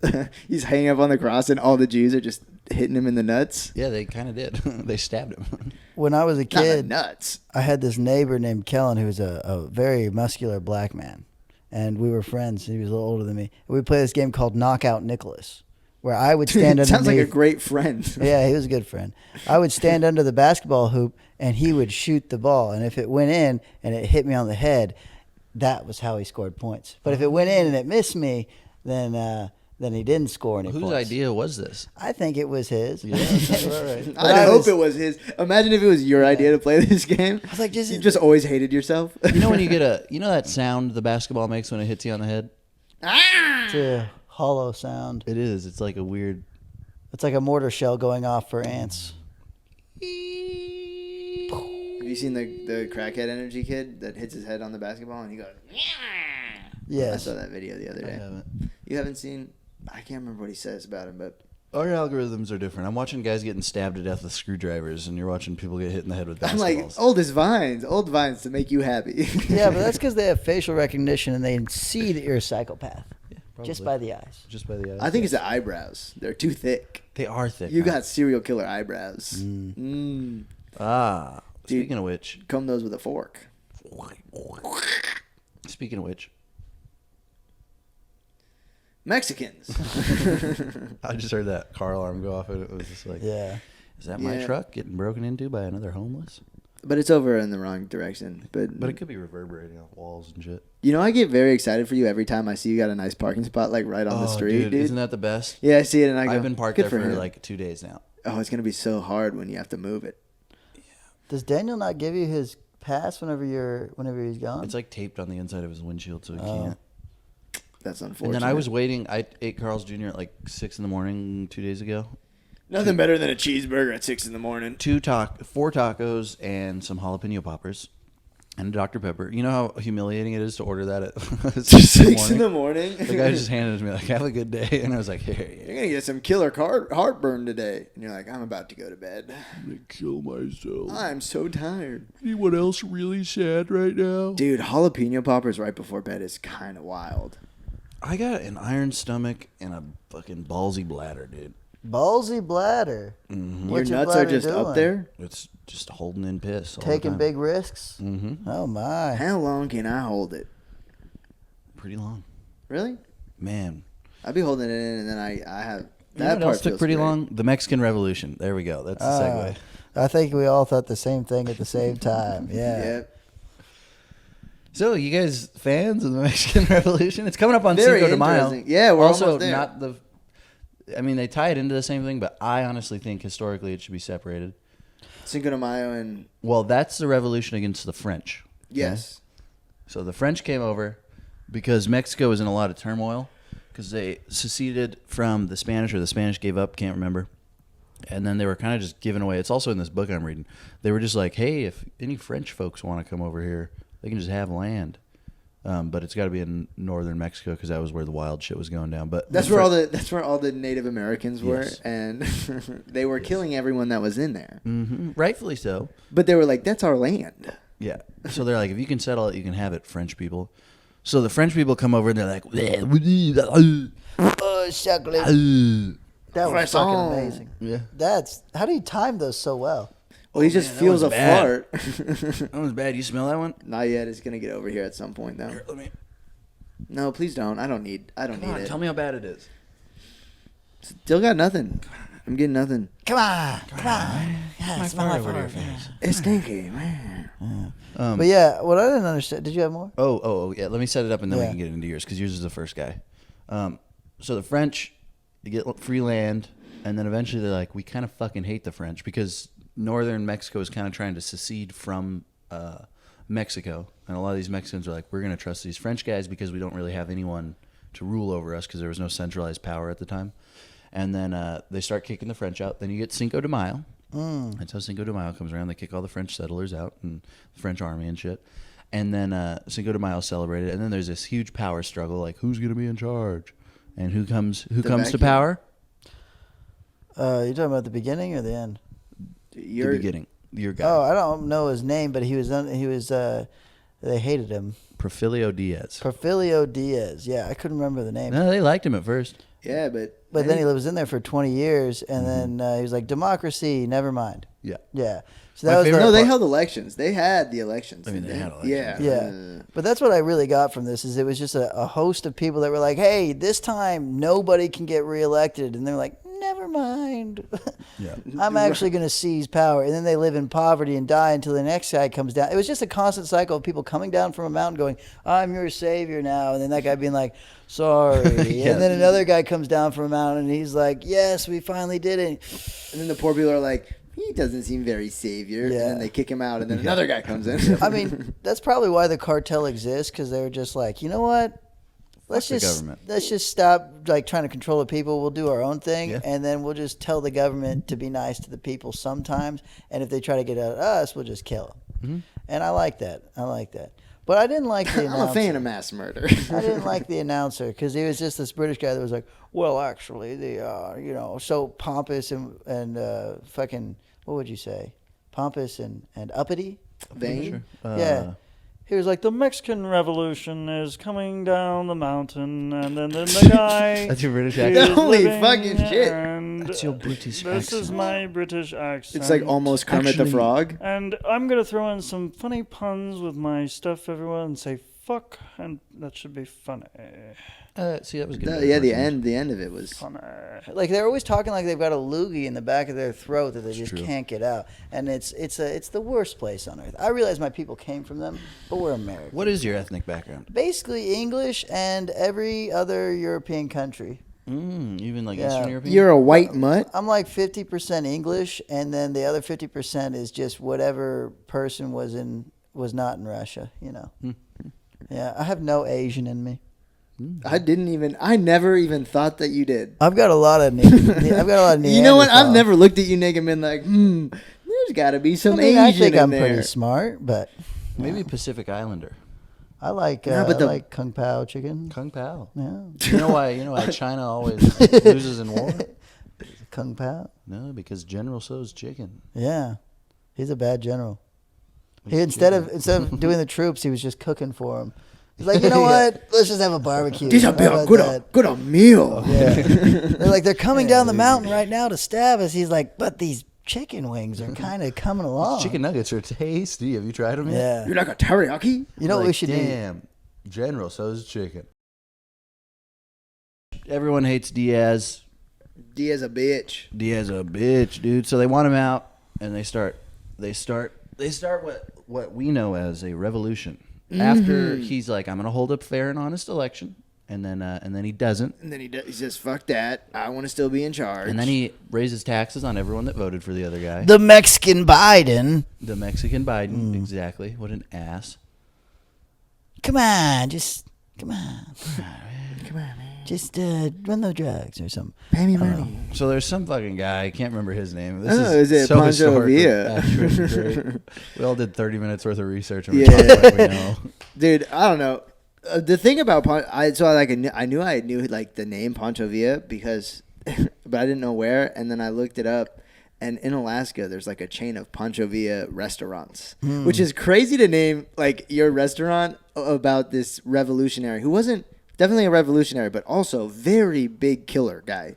he's hanging up on the cross and all the Jews are just hitting him in the nuts. Yeah, they kind of did. They stabbed him. When I was a Not the kid, nuts. I had this neighbor named Kellen who was a very muscular black man. And we were friends. He was a little older than me. And we'd play this game called Knockout Nicholas, where I would stand Sounds like a underneath. great friend. Yeah, he was a good friend. I would stand under the basketball hoop, and he would shoot the ball. And if it went in and it hit me on the head, that was how he scored points. But if it went in and it missed me, then he didn't score any Whose points. idea was this? I think it was his. Yeah, right. But I hope was- it was his. Imagine if it was your idea to play this game. I was like, You just always hated yourself. You know when you get that sound the basketball makes when it hits you on the head? It's a hollow sound. It is. It's like a weird. It's like a mortar shell going off for ants. Have you seen the crackhead energy kid that hits his head on the basketball and he goes? I Yes. saw that video the other I day. haven't. You haven't seen? I can't remember what he says about him, but Our algorithms are different. I'm watching guys getting stabbed to death with screwdrivers, and you're watching people get hit in the head with basketballs. I'm like old vines to make you happy. Yeah, but that's because they have facial recognition and they see that you're a psychopath just by the eyes. Just by the eyes. I think it's the eyebrows. They're too thick. They are thick. You huh? got serial killer eyebrows. Mm. Ah. Dude. Speaking of which. Comb those with a fork. Speaking of which. Mexicans. I just heard that car alarm go off, and it was just like, Yeah. is that my Yeah. truck getting broken into by another homeless? But it's over in the wrong direction. But But it could be reverberating off walls and shit. you know, I get very excited for you every time I see you got a nice parking spot like right on the street, dude. Isn't that the best? Yeah, I see it and I go, I've been parked good there for him. like 2 days now. Oh, it's gonna be so hard when you have to move it. Does Daniel not give you his pass whenever he's gone? It's like taped on the inside of his windshield, so he Oh. can't. That's unfortunate. And then I was waiting. I ate Carl's Jr. at like 6 in the morning 2 days ago. nothing better than a cheeseburger at 6 a.m. 4 tacos and some jalapeno poppers and a Dr. Pepper. You know how humiliating it is to order that at 6 in the morning. The guy just handed it to me like, "Have a good day," and I was like, "Hey, You're gonna get some killer heartburn today, and you're like, I'm about to go to bed. I'm gonna kill myself." I'm so tired, Anyone else really sad right now? dude. Jalapeno poppers right before bed is kind of wild. I got an iron stomach and a fucking ballsy bladder, dude. Ballsy bladder. Mm-hmm. What's Your your nuts are bladder just doing? up there. It's just holding in piss. All Taking the time. big risks. Mm-hmm. Oh my. How long can I hold it? Pretty long, Really? man. I'd be holding it in, and then I have You know that what part else took feels pretty great. long? The Mexican Revolution. There we go. That's the segue. I think we all thought the same thing at the same time. Yeah. Yep. So, you guys fans of the Mexican Revolution? It's coming up on Very Cinco de Mayo. interesting. Yeah, we're also almost there. not the. I mean, they tie it into the same thing, but I honestly think historically it should be separated. Cinco de Mayo and Well, that's the revolution against the French. yes. So the French came over because Mexico was in a lot of turmoil because they seceded from the Spanish, or the Spanish gave up, can't remember. And then they were kind of just giving away. It's also in this book I'm reading. They were just like, hey, if any French folks want to come over here, they can just have land. But it's got to be in northern Mexico because that was where the wild shit was going down. But That's where all the Native Americans were, Yes. and they were killing everyone that was in there. Hmm, rightfully so. But they were like, "That's our land." Yeah. So they're like, if you can settle it, you can have it, French people. So the French people come over and they're like, Oh, chocolate. yeah. That was fucking amazing. That That's how do you time those so well? Well, he just man, that feels a was bad. fart. was bad. You smell that one? Not yet. It's gonna get over here at some point, though. Here, let me. No, please don't. I don't need Come on, it. tell me how bad it is. Still got nothing. I'm getting nothing. Come on. Yeah, smell my fart. It's stinky, man. But yeah, what I didn't understand. Did you have more? Oh, yeah. Let me set it up and then we Yeah. can get into yours because yours is the first guy. So the French, they get free land, and then eventually they're like, we kind of fucking hate the French because northern Mexico is kind of trying to secede from Mexico, and a lot of these Mexicans are like, we're going to trust these French guys because we don't really have anyone to rule over us because there was no centralized power at the time. And then they start kicking the French out. Then you get Cinco de Mayo. That's how Cinco de Mayo comes around. They kick all the French settlers out and the French army and shit. And then Cinco de Mayo is celebrated. And then there's this huge power struggle, like who's going to be in charge? And who comes to power? You're talking about the beginning or the end? The beginning. Your guy. Oh, I don't know his name, but he was they hated him. Porfirio Diaz. Porfirio Diaz. Yeah, I couldn't remember the name. No, they liked him at first. Yeah, But then he was in there for 20 years, and then he was like, democracy, never mind. Yeah. Yeah. So that was no, they held elections. They had the elections. I mean, they had elections. Yeah. Yeah. But that's what I really got from this is it was just a host of people that were like, hey, this time nobody can get reelected. And they're like, never mind. Yeah. I'm actually going to seize power. And then they live in poverty and die until the next guy comes down. It was just a constant cycle of people coming down from a mountain going, I'm your savior now. And then that guy being like, sorry. Yeah. And then another guy comes down from a mountain and he's like, yes, we finally did it. And then the poor people are like, he doesn't seem very savior. Yeah. And then they kick him out, and then another guy comes in. I mean, that's probably why the cartel exists, because they were just like, you know what? Let's just stop like trying to control the people. We'll do our own thing, and then we'll just tell the government to be nice to the people sometimes. And if they try to get at us, we'll just kill them. And I like that. But I didn't like the announcer. I'm a fan of mass murder. I didn't like the announcer because he was just this British guy that was like, well, actually, so pompous and fucking, what would you say? Pompous and uppity? Vain? Sure. Yeah. He was like, the Mexican Revolution is coming down the mountain, and then the guy... That's your British accent? Holy fucking shit. That's your British accent. This is my British accent. It's like almost Kermit the Frog. And I'm going to throw in some funny puns with my stuff, everyone, and say, fuck, and that should be funny. See, that was good. The end of it was funny. Like they're always talking like they've got a loogie in the back of their throat that they just can't get out, and it's the worst place on earth. I realize my people came from them, but we're American. What is your ethnic background? Basically English and every other European country. Even like Eastern European? You're a white mutt? I'm like 50% English, and then the other 50% is just whatever person was not in Russia, you know. Yeah, I have no Asian in me. I never even thought that you did. I've got a lot of Neanderthal. You know what? I've never looked at you, Nick, and been like, there's got to be some Asian I think I'm in there. pretty smart, but Maybe Pacific Islander. I like like Kung Pao chicken. Kung Pao. Yeah. You know why China always loses in war? Kung Pao? No, because General Tso's chicken. Yeah. He's a bad general. Instead of doing the troops, he was just cooking for them. He's like, you know what? Let's just have a barbecue. This will be a good meal. Yeah. They're coming down the mountain right now to stab us. He's like, but these chicken wings are kind of coming along. Chicken nuggets are tasty. Have you tried them yet? Yeah. You're like a teriyaki? You know what we should do? Damn. General Tso's chicken. Everyone hates Diaz. Diaz a bitch. Diaz a bitch, dude. So they want him out, and they start what we know as a revolution. After he's like, I'm gonna hold a fair and honest election, and then he doesn't. And then he says, "Fuck that! I want to still be in charge." And then he raises taxes on everyone that voted for the other guy. The Mexican Biden. Exactly. What an ass. Come on, come on, man. Just run the drugs or something. Pay me money. So there's some fucking guy, I can't rember his name. Is it Pancho Villa? We all did 30 minutes worth of research. And we know. Dude, I don't know. The thing about I knew I knew like the name Pancho Villa because, but I didn't know where. And then I looked it up, and in Alaska, there's like a chain of Pancho Villa restaurants, which is crazy to name like your restaurant about this revolutionary who wasn't. Definitely a revolutionary, but also very big killer guy.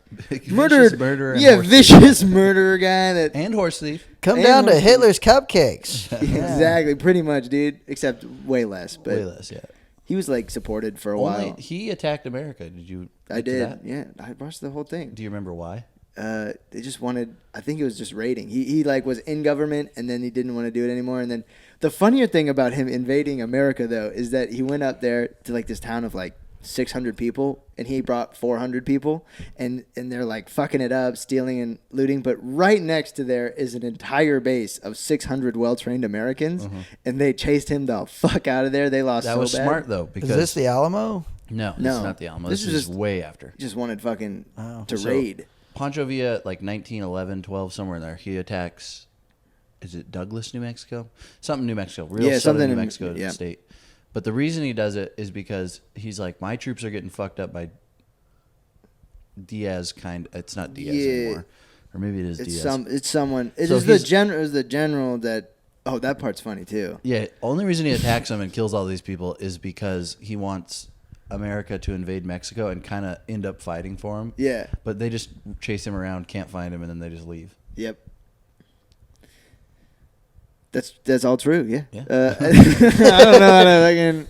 Murderer. Yeah, vicious murderer guy. And horse thief. Come down to Hitler's Cupcakes. Exactly, pretty much, dude. Except way less. But way less, yeah. He was like supported for a while. He attacked America. Did you? I did. Yeah, I watched the whole thing. Do you remember why? They just wanted. I think it was just raiding. He like was in government, and then he didn't want to do it anymore. And then the funnier thing about him invading America, though, is that he went up there to like this town of like 600 people, and he brought 400 people, and they're like fucking it up, stealing and looting. But right next to there is an entire base of 600 well-trained Americans, and they chased him the fuck out of there. They lost. That was smart though. Because is this the Alamo? No, this is not the Alamo. This is just way after. Just wanted fucking to raid. Pancho Villa, like 1911, 12, somewhere in there, he attacks. Is it Douglas, New Mexico? Something New Mexico, real southern New Mexico state. But the reason he does it is because he's like, my troops are getting fucked up by Diaz kind. It's not Diaz anymore, or maybe it is Diaz. It's someone. It So is the general. It was the general that. Oh, that part's funny too. Yeah, only reason he attacks them and kills all these people is because he wants America to invade Mexico and kind of end up fighting for him. Yeah. But they just chase him around, can't find him, and then they just leave. Yep. That's all true. Yeah. I don't know how to fucking.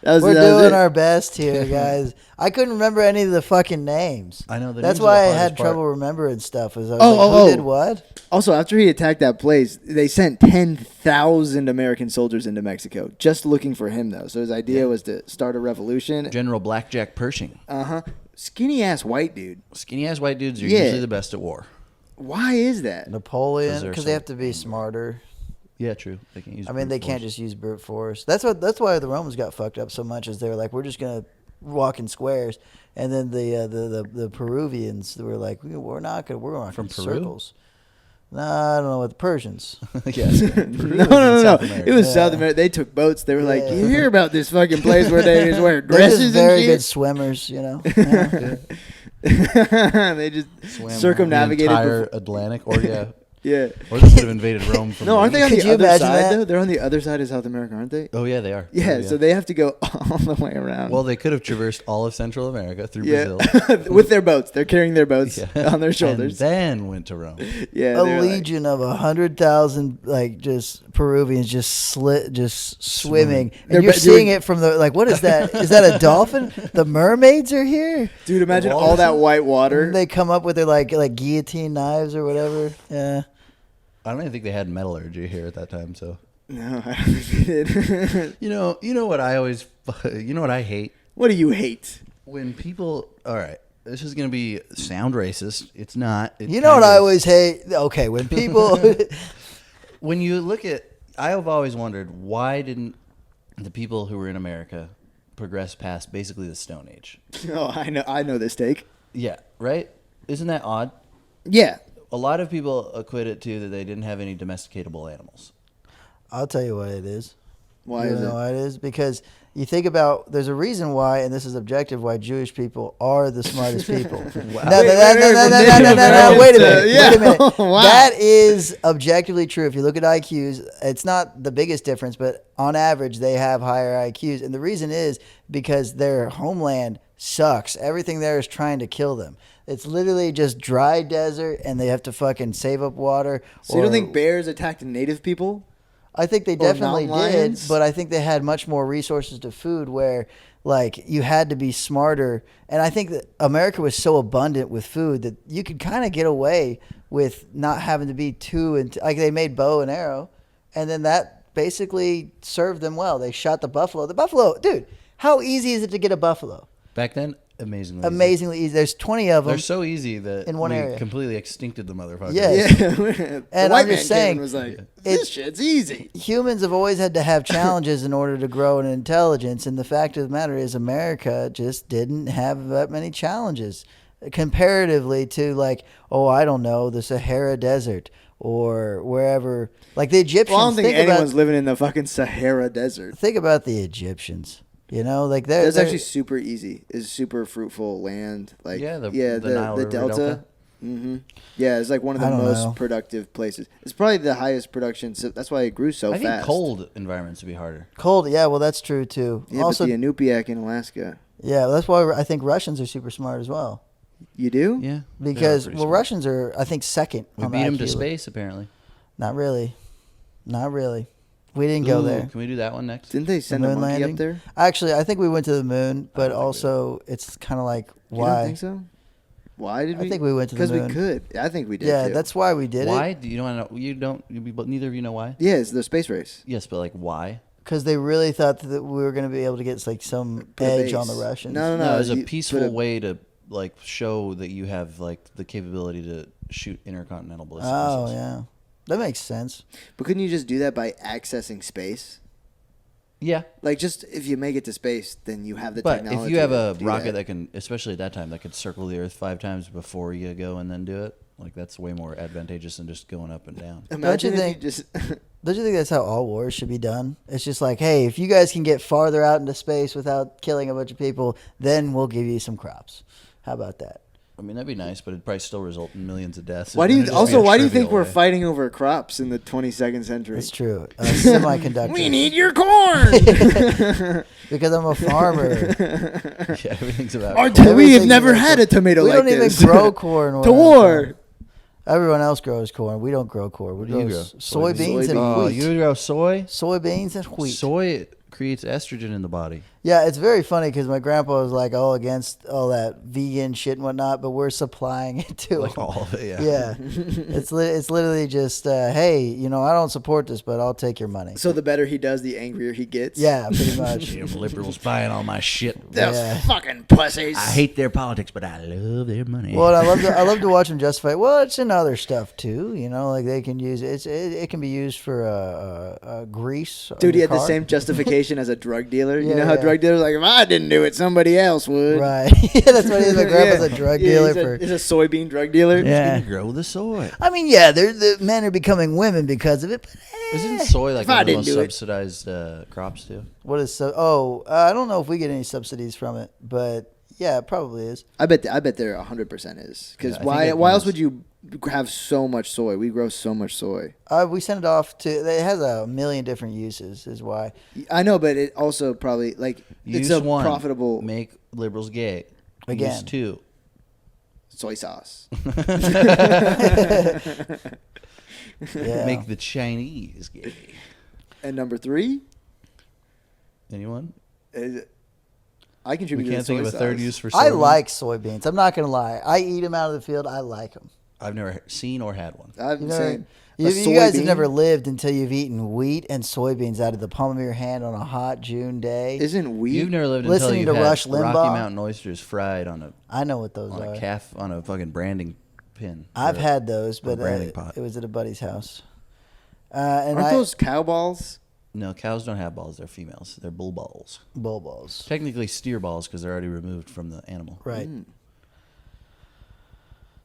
We're doing our best here, guys. I couldn't remember any of the fucking names. I know. That's why I had trouble remembering stuff. Was I was who did what? Also, after he attacked that place, they sent 10,000 American soldiers into Mexico just looking for him, though. So his idea was to start a revolution. General Blackjack Pershing. Skinny ass white dude. Skinny ass white dudes are usually the best at war. Why is that? Napoleon, because they have to be smarter. Yeah, true. They can't use. They can't just use brute force. That's why the Romans got fucked up so much. Is they were like, we're just gonna walk in squares, and then the Peruvians were like, we're not gonna From Peru? circles. No, I don't know what the Persians. Yes. No. It was South America. They took boats. They were like, you hear about this fucking place where they just wear dresses They're just very and shit? good swimmers, you know. Yeah. They just Swam circumnavigated the entire Atlantic, or Yeah. or they could have invaded Rome from. No, aren't they on Could the you other imagine side that? though? They're on the other side of South America, aren't they? Oh yeah, they are. Yeah, Oh, yeah. so they have to go all the way around. Well, they could have traversed all of Central America through Brazil with their boats. They're carrying their boats on their shoulders. and then went to Rome. Yeah, A legion of 100,000 just Peruvians just swimming, and you're seeing it from the what is that? Is that a dolphin? The mermaids are here, dude. Imagine all that white water. And they come up with their like guillotine knives or whatever. Yeah. I don't even think they had metallurgy here at that time. So no, I don't think they did. you know what I always, what I hate. What do you hate? When people, all right, this is gonna be sound racist. It's not. You know what I always hate? Okay, when people, when you look at, I have always wondered why didn't the people who were in America progress past basically the Stone Age? Oh, I know this take. Yeah, right. Isn't that odd? Yeah. A lot of people acquit it too that they didn't have any domesticatable animals. I'll tell you what it is. Why you is know it? why it is? Because you think about, there's a reason why, and this is objective, why Jewish people are the smartest people. Wow. No, wait a minute. Yeah. Wait a minute. Wow. That is objectively true. If you look at IQs, it's not the biggest difference, but on average, they have higher IQs. And the reason is because their homeland sucks. Everything there is trying to kill them. It's literally just dry desert, and they have to fucking save up water. So you don't think bears attacked native people? I think they definitely mountain did, lions? but I think they had much more resources to food where, like, you had to be smarter. And I think that America was so abundant with food that you could kind of get away with not having to be like, they made bow and arrow, and then that basically served them well. They shot the buffalo. The buffalo, dude, how easy is it to get a buffalo? Back then, amazingly Amazingly easy. There's 20 of them. They're so easy that in one we area. completely extincted the motherfuckers. Yes. Yeah. And The white I'm man just saying, was like, this shit's easy. Humans have always had to have challenges in order to grow in intelligence, and the fact of the matter is America just didn't have that many challenges comparatively to, like, I don't know, the Sahara Desert or wherever. Like the Egyptians. Well, I don't think anyone's living in the fucking Sahara Desert. Think about the Egyptians. You know, like That's actually super easy. It's super fruitful land. Like the the Nile River Delta. Mm-hmm. Yeah, it's like one of the most productive places. It's probably the highest production. So that's why it grew so fast. I think cold environments would be harder. Cold, yeah, well, that's true too. Yeah, also, but the Inupiaq in Alaska. Yeah, that's why I think Russians are super smart as well. You do? Yeah. Because Russians are, I think, second. We beat them to space, apparently. Not really. Not really. We didn't go there. Can we do that one next? Didn't they send a monkey up there? Actually, I think we went to the moon, but also it's kind of like, why? You don't think so? Why did we? I think we went to the moon. Because we could. I think we did. Yeah, too. that's why we did Why? it. Do you want to know? You don't. Neither of you know why. Yeah, it's the space race. Yes, but like why? Because they really thought that we were going to be able to get like some edge on the Russians. No. No, it's a peaceful way to like show that you have like the capability to shoot intercontinental ballistic missiles. Oh yeah, that makes sense. But couldn't you just do that by accessing space? Yeah. Like, just if you make it to space, then you have the But technology. if you have a to do rocket that can, especially at that time, that could circle the Earth 5 times before you go and then do it, like that's way more advantageous than just going up and down. Imagine Don't you if think- you just. Don't you think that's how all wars should be done? It's just like, hey, if you guys can get farther out into space without killing a bunch of people, then we'll give you some crops. How about that? I mean, that'd be nice, but it'd probably still result in millions of deaths. Why do It'd you just be a why do you think trivial we're way. fighting over crops in the 22nd century? It's true. Semiconductors. We need your corn. Because I'm a farmer. Yeah, everything's about. we Everything's have never about had a tomato we like don't this. even grow corn. where To I'm war. from. Everyone else grows corn. We don't grow corn. We What do you grow grow? soybeans and Oh, wheat. you grow soy? Soybeans and wheat. Soy creates estrogen in the body. Yeah, it's very funny because my grandpa was like all against all that vegan shit and whatnot, but we're supplying it to Like him. all of it, yeah. Yeah, it's literally just hey, you know, I don't support this, but I'll take your money. So the better he does, the angrier he gets. Yeah, pretty much. Damn liberals buying all my shit. Those Yeah. fucking pussies. I hate their politics, but I love their money. Well, I love to watch them justify. Well, it's in other stuff too. You know, like they can use it can be used for grease. on Dude, he your had the car. same justification as a drug dealer. You Yeah, know how yeah. drug dealers are like, if I didn't do it, somebody else would. Right. Yeah, that's what he is. My grandpa's a drug dealer he's for. he's a soybean drug dealer. Yeah. Grow the soy. I mean, yeah, the men are becoming women because of it. But Isn't soy like If one I of the didn't most do it. subsidized crops too? what is so? Oh, I don't know if we get any subsidies from it, but yeah, it probably is. I bet there 100% is. Because Yeah, I think why it else was- would you have so much soy? We grow so much soy. We send it off to. It has a million different uses. Is why. I know, but it also probably it's Use a one, profitable make liberals gay. Again. Use 2. soy sauce. Yeah. Make the Chinese gay. And number 3 Anyone? is I We contribute can't to the think soy of a third sauce. use for I soybeans. like soybeans. I'm not gonna lie. I eat them out of the field. I like them. I've never seen or had one. I'm You know, saying a you guys have soybean never lived until you've eaten wheat and soybeans out of the palm of your hand on a hot June day. isn't wheat. You've never lived until Listening you to had Rush Rocky Limbaugh? Mountain oysters fried on I know what those a are. calf on a fucking branding pin. I've Or- had those, or but branding pot. it was at a buddy's house. And Aren't those cow balls? No, cows don't have balls. They're females. They're bull balls. bull balls? Technically steer balls because they're already removed from the animal. Right. Mm.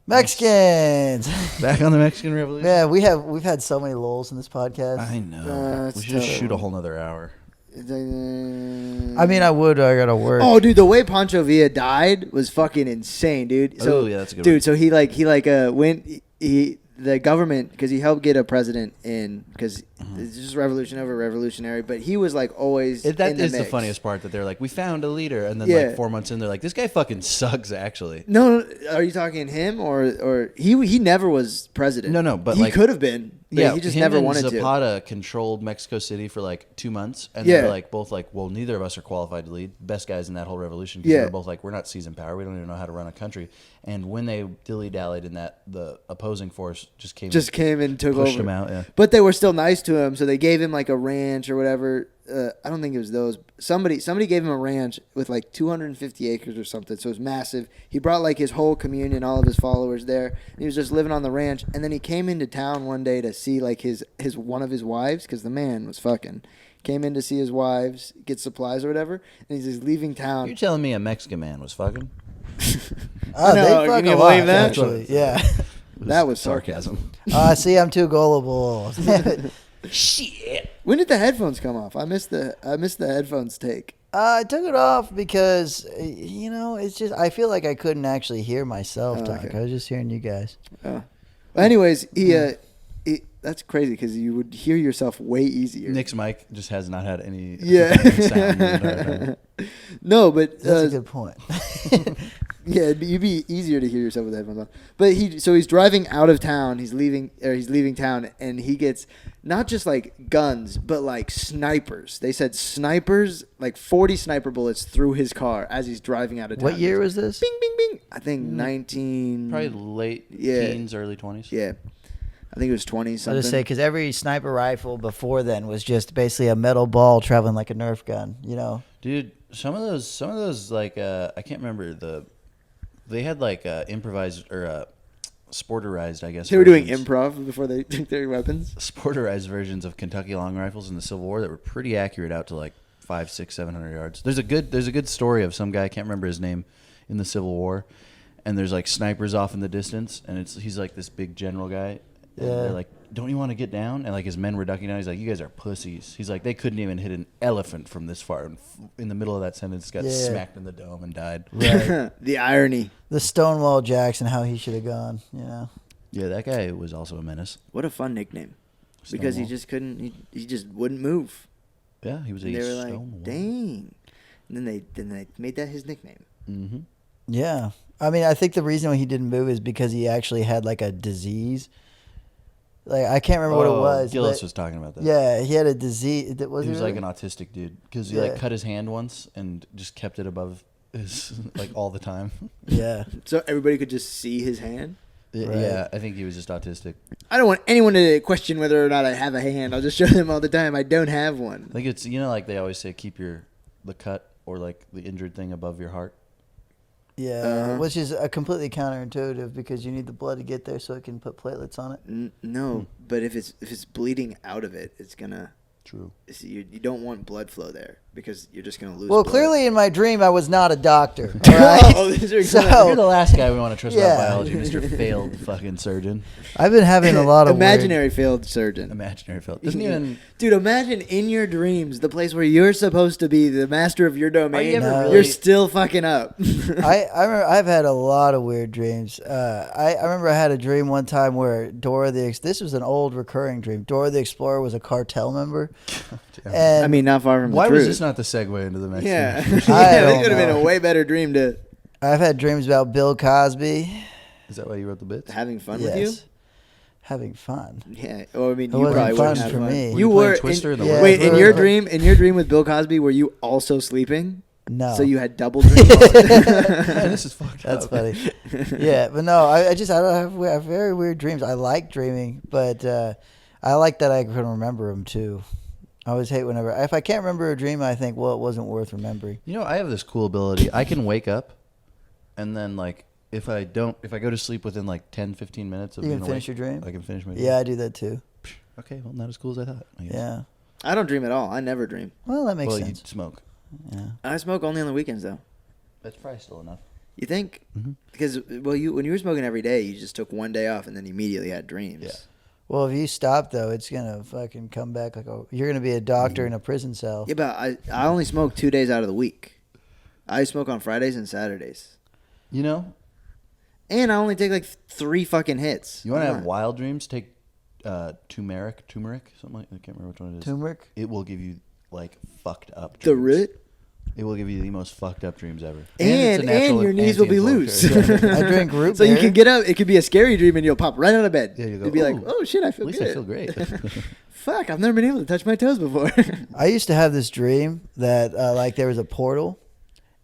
Mexicans. Back on the Mexican Revolution. Yeah, we've had so many lulls in this podcast. I know. it's We should just tough. shoot a whole nother hour. I mean, I would. I gotta work. Oh, dude, the way Pancho Villa died was fucking insane, dude. So, Oh, yeah, that's a good dude. one. So he went the government because he helped get a president in because it's just revolution over revolutionary, but he was like always That in the is the mix. funniest part that they're like, we found a leader, and then Yeah. like 4 months in, they're like, this guy fucking sucks. Actually, No, are you talking him or he never was president? No, but he like- could have been. But yeah, he just him never and wanted to. Zapata controlled Mexico City for like 2 months, and Yeah. they're like both like, well, neither of us are qualified to lead. Best guys in that whole revolution. 'Cause Yeah. they're both like, we're not seizing power. We don't even know how to run a country. And when they dilly dallied in that, the opposing force just came and took pushed over. him out. Yeah. But they were still nice to him, so they gave him like a ranch or whatever. I don't think it was those. Somebody gave him a ranch with like 250 acres or something, so it was massive. He brought like his whole communion, all of his followers there, and he was just living on the ranch. And then he came into town one day to see like his one of his wives, because the man was fucking. Came in to see his wives, get supplies or whatever, and he's just leaving town. You're telling me a Mexican man was fucking? Oh, No, they can fuck you a believe lot, that? actually. Yeah. That was sarcasm. See, I'm too gullible. Shit. When did the headphones come off? I missed the headphones take. I took it off because it's just I feel like I couldn't actually hear myself Oh, talk. okay. I was just hearing you guys. Well, anyways, that's crazy because you would hear yourself way easier. Nick's mic just has not had any Yeah. sound the entire time. No, but That's a good point. yeah, you'd be easier to hear yourself with headphones on. But he's driving out of town. He's leaving town, and he gets not just like guns, but like snipers. They said snipers, like 40 sniper bullets through his car as he's driving out of town. What year was this? Bing, bing, bing. I think 19. Probably late Yeah. teens, early 20s. Yeah, I think it was 20 I'll something. just say because every sniper rifle before then was just basically a metal ball traveling like a Nerf gun. Dude, some of those like I can't remember they had like improvised or sporterized, I guess. They were doing versions. improv before they took their weapons. Sporterized versions of Kentucky long rifles in the Civil War that were pretty accurate out to like 500, 600, 700 yards. There's a good story of some guy, I can't remember his name, in the Civil War, and there's like snipers off in the distance, and he's like this big general guy. And they're like, don't you want to get down? And like his men were ducking down. He's like, you guys are pussies. He's like, they couldn't even hit an elephant from this far. And in the middle of that sentence, got smacked in the dome and died. Right. The irony. The Stonewall Jackson, how he should have gone. You know. Yeah, that guy was also a menace. What a fun nickname. Because he just couldn't. He just wouldn't move. Yeah, he was a They were Stonewall. like, dang. And then they made that his nickname. Mm-hmm. Yeah. I mean, I think the reason why he didn't move is because he actually had like a disease. Like I can't remember what it was. Gillis was talking about that. Yeah, he had a disease. He was like an autistic dude because he like cut his hand once and just kept it above his like all the time. Yeah. So everybody could just see his hand? Right. Yeah, I think he was just autistic. I don't want anyone to question whether or not I have a hand. I'll just show them all the time I don't have one. I think it's, like they always say, keep the cut or like the injured thing above your heart. Yeah, which is completely counterintuitive because you need the blood to get there so it can put platelets on it. No, but if it's bleeding out of it, it's gonna. True. You don't want blood flow there because you're just gonna lose. Well, blood. clearly in my dream I was not a doctor. All right? You're the last guy we want to trust about Yeah. biology, Mr. Failed fucking surgeon. I've been having a lot of imaginary failed surgeon. Imaginary failed. Doesn't even. Dude, imagine in your dreams the place where you're supposed to be the master of your domain. You're still fucking up. I remember I've had a lot of weird dreams. I remember I had a dream one time where this was an old recurring dream. Dora the Explorer was a cartel member. And I mean, not far from the why truth. was this not the segue into the next? Yeah, dream? that could have been a way better dream to. I've had dreams about Bill Cosby. Is that why you wrote the bits? Having fun Yes. with you? Having fun. Yeah. Well, I mean, It you wasn't probably fun wouldn't have for fun. me. Were You playing were Twister in the yeah. world? Wait, Really in your dream with Bill Cosby, were you also sleeping? No. So you had double dreams. Man, this is fucked That's up. funny. Yeah, but no, I have very weird dreams. I like dreaming, but I like that I can remember them too. I always hate whenever if I can't remember a dream, I think, well, it wasn't worth remembering. I have this cool ability. I can wake up, and then like if I go to sleep within like 10, 15 minutes of You being can finish awake, your dream? I can finish my dream. Yeah, I do that too. Okay, well, not as cool as I thought. I guess. Yeah. I don't dream at all. I never dream. Well, that makes Well, sense. you smoke. Yeah. I smoke only on the weekends, though. That's probably still enough. You think? Mhm. Because when you were smoking every day, you just took one day off and then immediately had dreams. Yeah. Well, if you stop though, it's gonna fucking come back you're gonna be a doctor in a prison cell. Yeah, but I only smoke 2 days out of the week. I smoke on Fridays and Saturdays. And I only take like 3 fucking hits. you want to Come have on. wild dreams? Take turmeric, something like I can't remember which one it is. Turmeric? It will give you like fucked up. The dreams. root? It will give you the most fucked up dreams ever. And it's a natural your knees will be loose. anti-inflammatory. I drink root So you beer. can get up. It could be a scary dream and you'll pop right out of bed. Yeah, you go, You'll be like, "Ooh, oh shit, I feel At least good. I feel great. Fuck, I've never been able to touch my toes before. I used to have this dream that like there was a portal,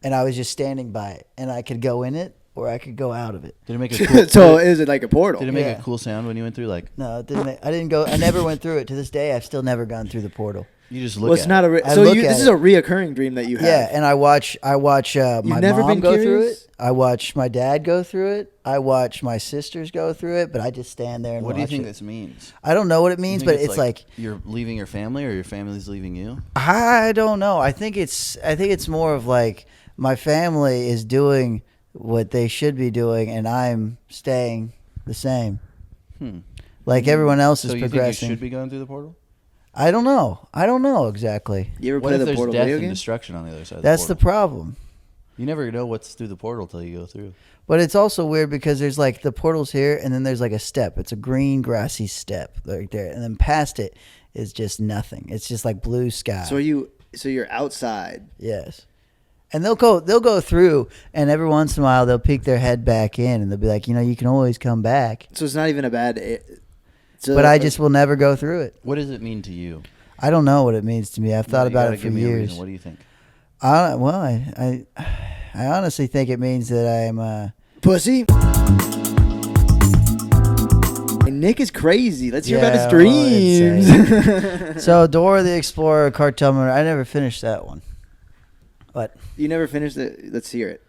and I was just standing by it, and I could go in it or I could go out of it. Did it make a cool? So is it like a portal? Did it make Yeah. a cool sound when you went through? Like No, it didn't. I didn't go. I never went through it. To this day, I've still never gone through the portal. you just look. Well, it's at not it. a. I So look this at is it. a reoccurring dream that you have. Yeah, and I watch my never mom been go through curious? it. I watch my dad go through it. I watch my sisters go through it, but I just stand there and What do you watch think it. this means? I don't know what it means, You think but it's like you're leaving your family, or your family's leaving you. I don't know. I think it's more of like my family is doing what they should be doing, and I'm staying the same. Like everyone else is So you progressing. think you should be going through the portal? I don't know exactly. You ever What play if the there's portal death video and game? destruction on the other side? That's of the the portal? problem. You never know what's through the portal till you go through. But it's also weird because there's like the portal's here, and then there's like a step. It's a green grassy step right there, and then past it is just nothing. It's just like blue sky. So you're outside. Yes. And they'll go through, and every once in a while they'll peek their head back in, and they'll be like, you can always come back. So it's not even a bad. So But I just will never go through it. What does it mean to you? I don't know what it means to me. I've thought You about gotta it for give me a years. reason. What do you think? I honestly think it means that I'm. pussy. And Nick is crazy. Let's hear about his Yeah, dreams. So Dora the Explorer, cartel member. I never finished that one. What? You never finished it. Let's hear it.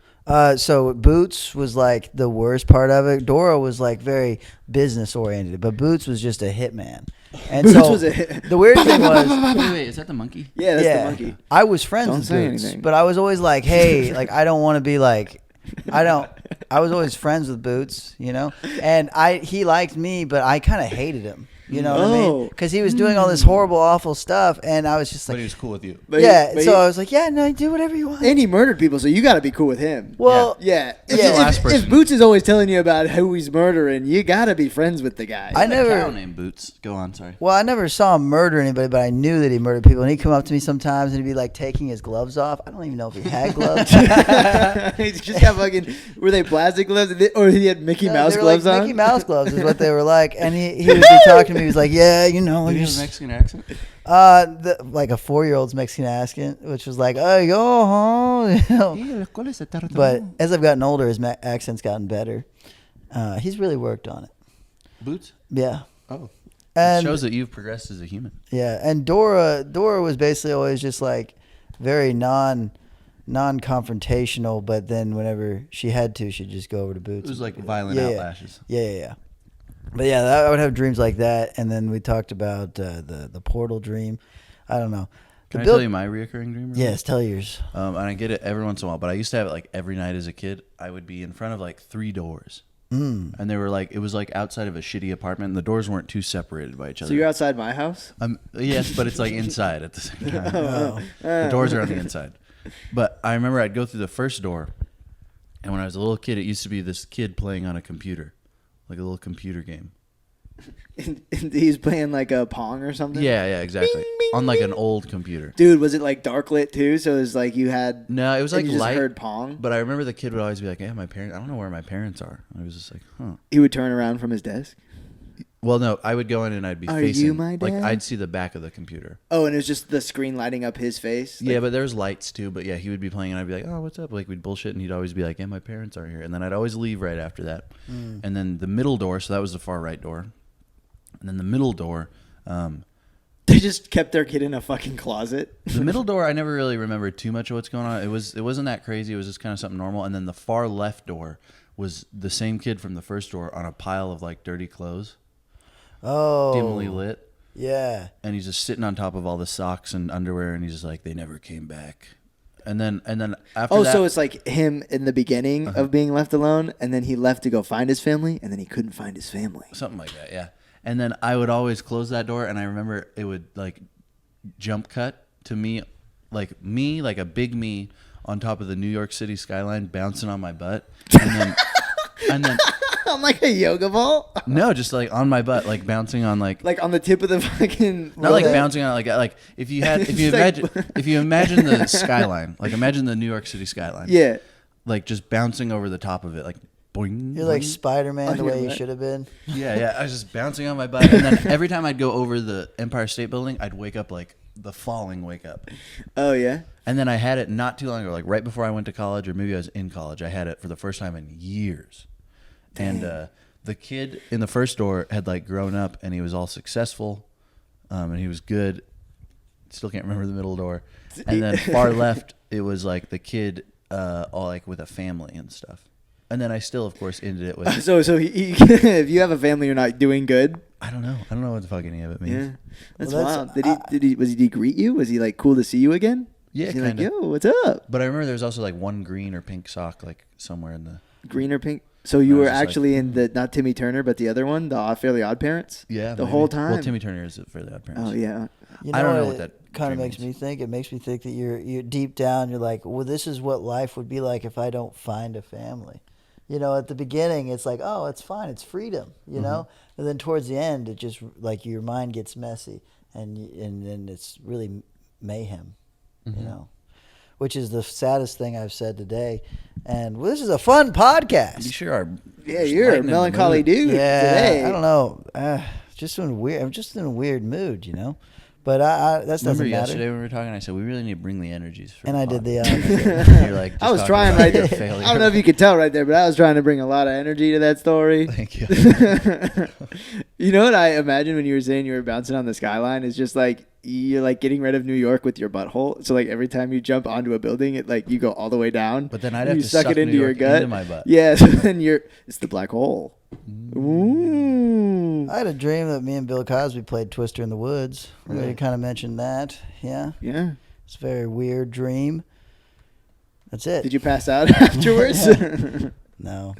So Boots was like the worst part of it. Dora was like very business oriented, but Boots was just a hitman. And Boots so was a the weird thing was, Wait, is that the monkey? yeah, that's the monkey. I was friends Don't with say Boots, anything. but I was always like, hey, like I don't want to be like, I was always friends with Boots, you know, and he liked me, but I kind of hated him. You know what I mean? Because he was doing all this horrible, awful stuff, and I was just like, But he was cool with you. But yeah. but So I was like, yeah, no, do whatever you want. and he murdered people, so you got to be cool with him. Well, Yeah. He's the last If person. Boots is always telling you about who he's murdering, you got to be friends with the guy. I A never. cow named Boots. Go on, sorry. Well, I never saw him murder anybody, but I knew that he murdered people. And he'd come up to me sometimes and he'd be like taking his gloves off. I don't even know if he had gloves. He just got fucking. Were they plastic gloves, or he had Mickey No, Mouse they were gloves like on? Mickey Mouse gloves is what they were like. And he would be talking to me. He was like, yeah, you know. Did he you're have a s- Mexican accent? like a 4-year-old's Mexican accent, which was like, oh, yo, huh? You know. But as I've gotten older, his accent's gotten better. He's really worked on it. Boots? Yeah. Oh. It And shows that you've progressed as a human. yeah, and Dora was basically always just like very non-confrontational, but then whenever she had to, she'd just go over to Boots. It was and like be violent yeah, outlashes. Yeah. But yeah, I would have dreams like that, and then we talked about the portal dream. I don't know. Can I tell you my reoccurring dream? Really? Yes, tell yours. And I get it every once in a while, but I used to have it like every night as a kid. I would be in front of like 3 doors. And they were like, it was like outside of a shitty apartment, and the doors weren't too separated by each other. So you're outside my house? Yes, but it's like inside at the same time. The doors are on the inside. But I remember I'd go through the first door, and when I was a little kid, it used to be this kid playing on a computer, like a little computer game. And he's playing like a Pong or something? Yeah, exactly. Bing, bing, on like an bing. old computer. Dude, was it like dark lit too? So it was like you had. No, it was like you just light. heard Pong? But I remember the kid would always be like, "Yeah, my parents. I don't know where my parents are." And I was just like, "Huh." He would turn around from his desk? Well, no, I would go in and I'd be Are facing. you my like dad? I'd see the back of the computer. Oh, and it was just the screen lighting up his face? Yeah, but there was lights too. But yeah, he would be playing, and I'd be like, "Oh, what's up?" Like we'd bullshit, and he'd always be like, "Yeah, my parents aren't here," and then I'd always leave right after that. And then the middle door, so that was the far right door, and then the middle door. They just kept their kid in a fucking closet? The middle door, I never really remembered too much of what's going on. It wasn't that crazy. It was just kind of something normal. And then the far left door was the same kid from the first door on a pile of like dirty clothes, Oh. dimly lit. Yeah. And he's just sitting on top of all the socks and underwear, and he's just like, they never came back. And then after that, So it's like him in the beginning of being left alone, and then he left to go find his family, and then he couldn't find his family. something like that, yeah. And then I would always close that door, and I remember it would like jump cut to me like a big me on top of the New York City skyline, bouncing on my butt, and then I'm like a yoga ball? no, just like on my butt, like bouncing on like Like on the tip of the fucking... not like bouncing on like if you imagine the skyline, like imagine the New York City skyline, Yeah. like just bouncing over the top of it, like boing. You're like boing. Spider-Man the On your way you butt. should have been. Yeah. I was just bouncing on my butt, and then every time I'd go over the Empire State Building, I'd wake up like the falling wake up. Oh, yeah? And then I had it not too long ago, like right before I went to college, or maybe I was in college. I had it for the first time in years. And the kid in the first door had like grown up, and he was all successful, and he was good. Still can't remember the middle door. And then far left, it was like the kid all like with a family and stuff. And then I still, of course, ended it with So if you have a family, you're not doing good? I don't know what the fuck any of it means. Yeah. That's Well, wild. that's- Did he greet you? Was he like cool to see you again? Yeah, Was he like, kinda. yo, what's up? But I remember there was also like one green or pink sock like somewhere in the Green or pink? So you I was were just like- actually in the, not Timmy Turner, but the other one, the Fairly Odd Parents? yeah The maybe. whole time? Well, Timmy Turner is for the Odd Parents. Oh, yeah. You I don't know what that kind of dream makes means. me think. It makes me think that you're deep down. You're like, well, this is what life would be like if I don't find a family. You know, at the beginning, it's like, oh, it's fine, it's freedom. You know, and then towards the end, it just like your mind gets messy, and then it's really mayhem. You know, which is the saddest thing I've said today. And well, this is a fun You podcast. sure are. Yeah, you're a lightening the melancholy mood. dude today. I don't know. Just in weird. I'm just in a weird mood, you know. But that doesn't Remember matter. yesterday when we were talking, I said we really need to bring the energies. For And the I did pod." the. And you're like, just I was talking trying about right your there. failure. I don't know if you could tell right there, but I was trying to bring a lot of energy to that story. Thank you. You know what I imagine when you were saying you were bouncing on the skyline is just like you're like getting rid of New York with your butthole. So like every time you jump onto a building, it like you go all the way down. But then I'd and have you to suck suck it into New your York gut. into my butt. Yeah, so then it's the black hole. Ooh. I had a dream that me and Bill Cosby played Twister in the Woods. We already kind of mentioned that. Yeah. Yeah. It's a very weird dream. That's it. Did you pass out afterwards? No.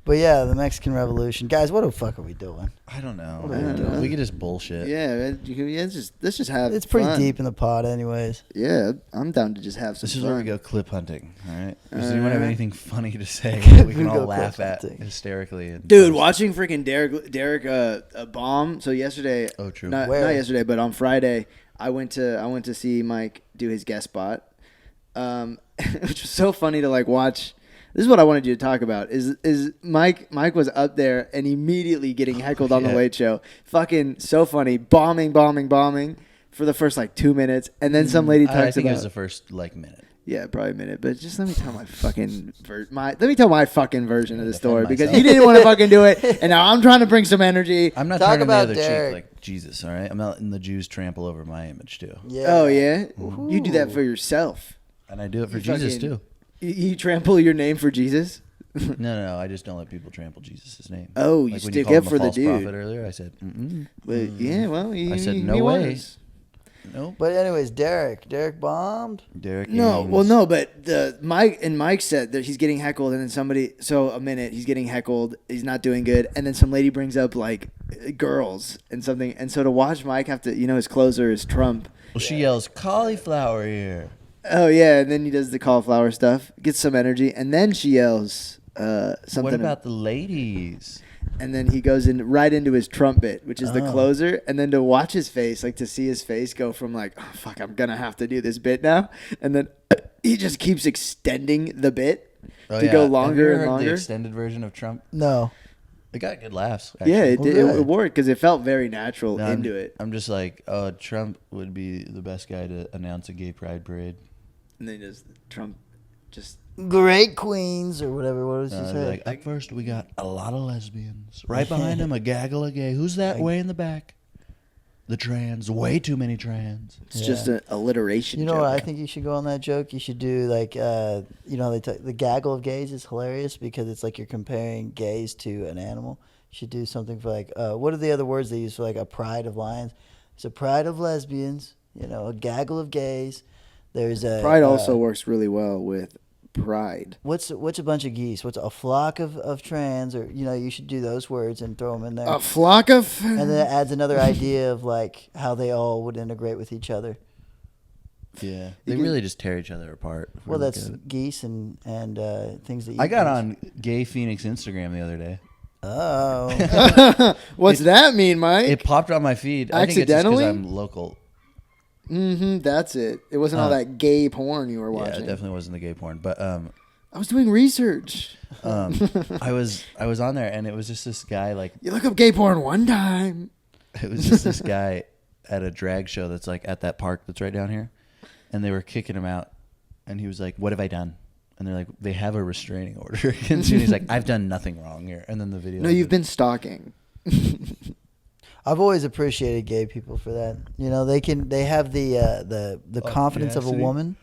But yeah, the Mexican Revolution. Guys, what the fuck are we doing? I don't know. What are we doing? We could just bullshit. Yeah, let's just have It's pretty fun. deep in the pot anyways. Yeah, I'm down to just have some This is fun. where we go clip hunting. All right. Does anyone have Alright. anything funny to say that we We can go all laugh clip at hunting. hysterically? And Dude, watching freaking Derek bomb. So yesterday, Oh, true. not Where? yesterday, but on Friday, I went to see Mike do his guest spot, which was so funny to like watch. This is what I wanted you to talk about. Is Mike was up there and immediately getting heckled on the yeah. Late Show. Fucking so funny, bombing for the first like 2 minutes, and then some lady I talks think it about was the first like minute. yeah, probably a minute, but just let me tell my fucking let me tell my fucking version of the Defend story because myself. you didn't want to fucking do it, and now I'm trying to bring some energy. I'm not Talk turning the about other Derek. cheek like Jesus. All right. I'm not letting the Jews trample over my image too. Yeah. Oh yeah, you do that for yourself. And I do it for You Jesus fucking- too. You trample your name for Jesus. No. I just don't let people trample Jesus' name. Oh, you like when stick called up him a for the false dude. prophet earlier, I said, But yeah, well, I said, no he way. was. nope. But anyways, Derek bombed. Derek. No, Gaines. well, no, but Mike said that he's getting heckled, and then he's getting heckled, he's not doing good, and then some lady brings up like girls and something, and so to watch Mike have to, his closer is Trump. Well, she yells cauliflower ear. Oh yeah, and then he does the cauliflower stuff, gets some energy, and then she yells something. What about the ladies? And then he goes in right into his trumpet, which is the Oh. closer, and then to watch his face, like to see his face go from like, oh fuck, I'm gonna have to do this bit now, and then he just keeps extending the bit Oh, to yeah. go Have you longer ever and heard longer. the extended version of Trump? No. It got good laughs. Yeah, actually. it Well, did. good. It worked because it felt very natural No, I'm- into it. I'm just like, oh, Trump would be the best guy to announce a gay pride parade. And then just Trump, just Great Queens or whatever. What was he I'd be say? like, up first, we got a lot of lesbians. Right behind him, a gaggle of gay. Who's that way in the back? The trans. Way too many trans. it's Yeah. just an alliteration. You know joke. what I think you should go on that joke? You should do like, the gaggle of gays is hilarious because it's like you're comparing gays to an animal. You should do something for like, what are the other words they use for like a pride of lions? It's a pride of lesbians, a gaggle of gays. There's a Pride also works really well with pride. What's a bunch of geese? What's a flock of trans? Or you should do those words and throw them in there. A flock of. And then it adds another idea of like how they all would integrate with each other. Yeah. They can- really just tear each other apart. if we Well, look that's at it. geese and things that. I got eat on Gay Phoenix Instagram the other day. Oh, What's that mean, Mike? It popped on my feed. I think it's just Accidentally? because I'm local. That's it. It wasn't all that gay porn you were Yeah, watching. it definitely wasn't the gay porn. But I was doing research. I was on there and it was just this guy like You look up gay porn one time. it was just this guy at a drag show that's like at that park that's right down here, and they were kicking him out, and he was like, "What have I done?" And they're like, "They have a restraining order against you." And he's like, "I've done nothing wrong here." And then the video. No, you've been stalking. I've always appreciated gay people for that. They have the confidence of a Audacity? woman,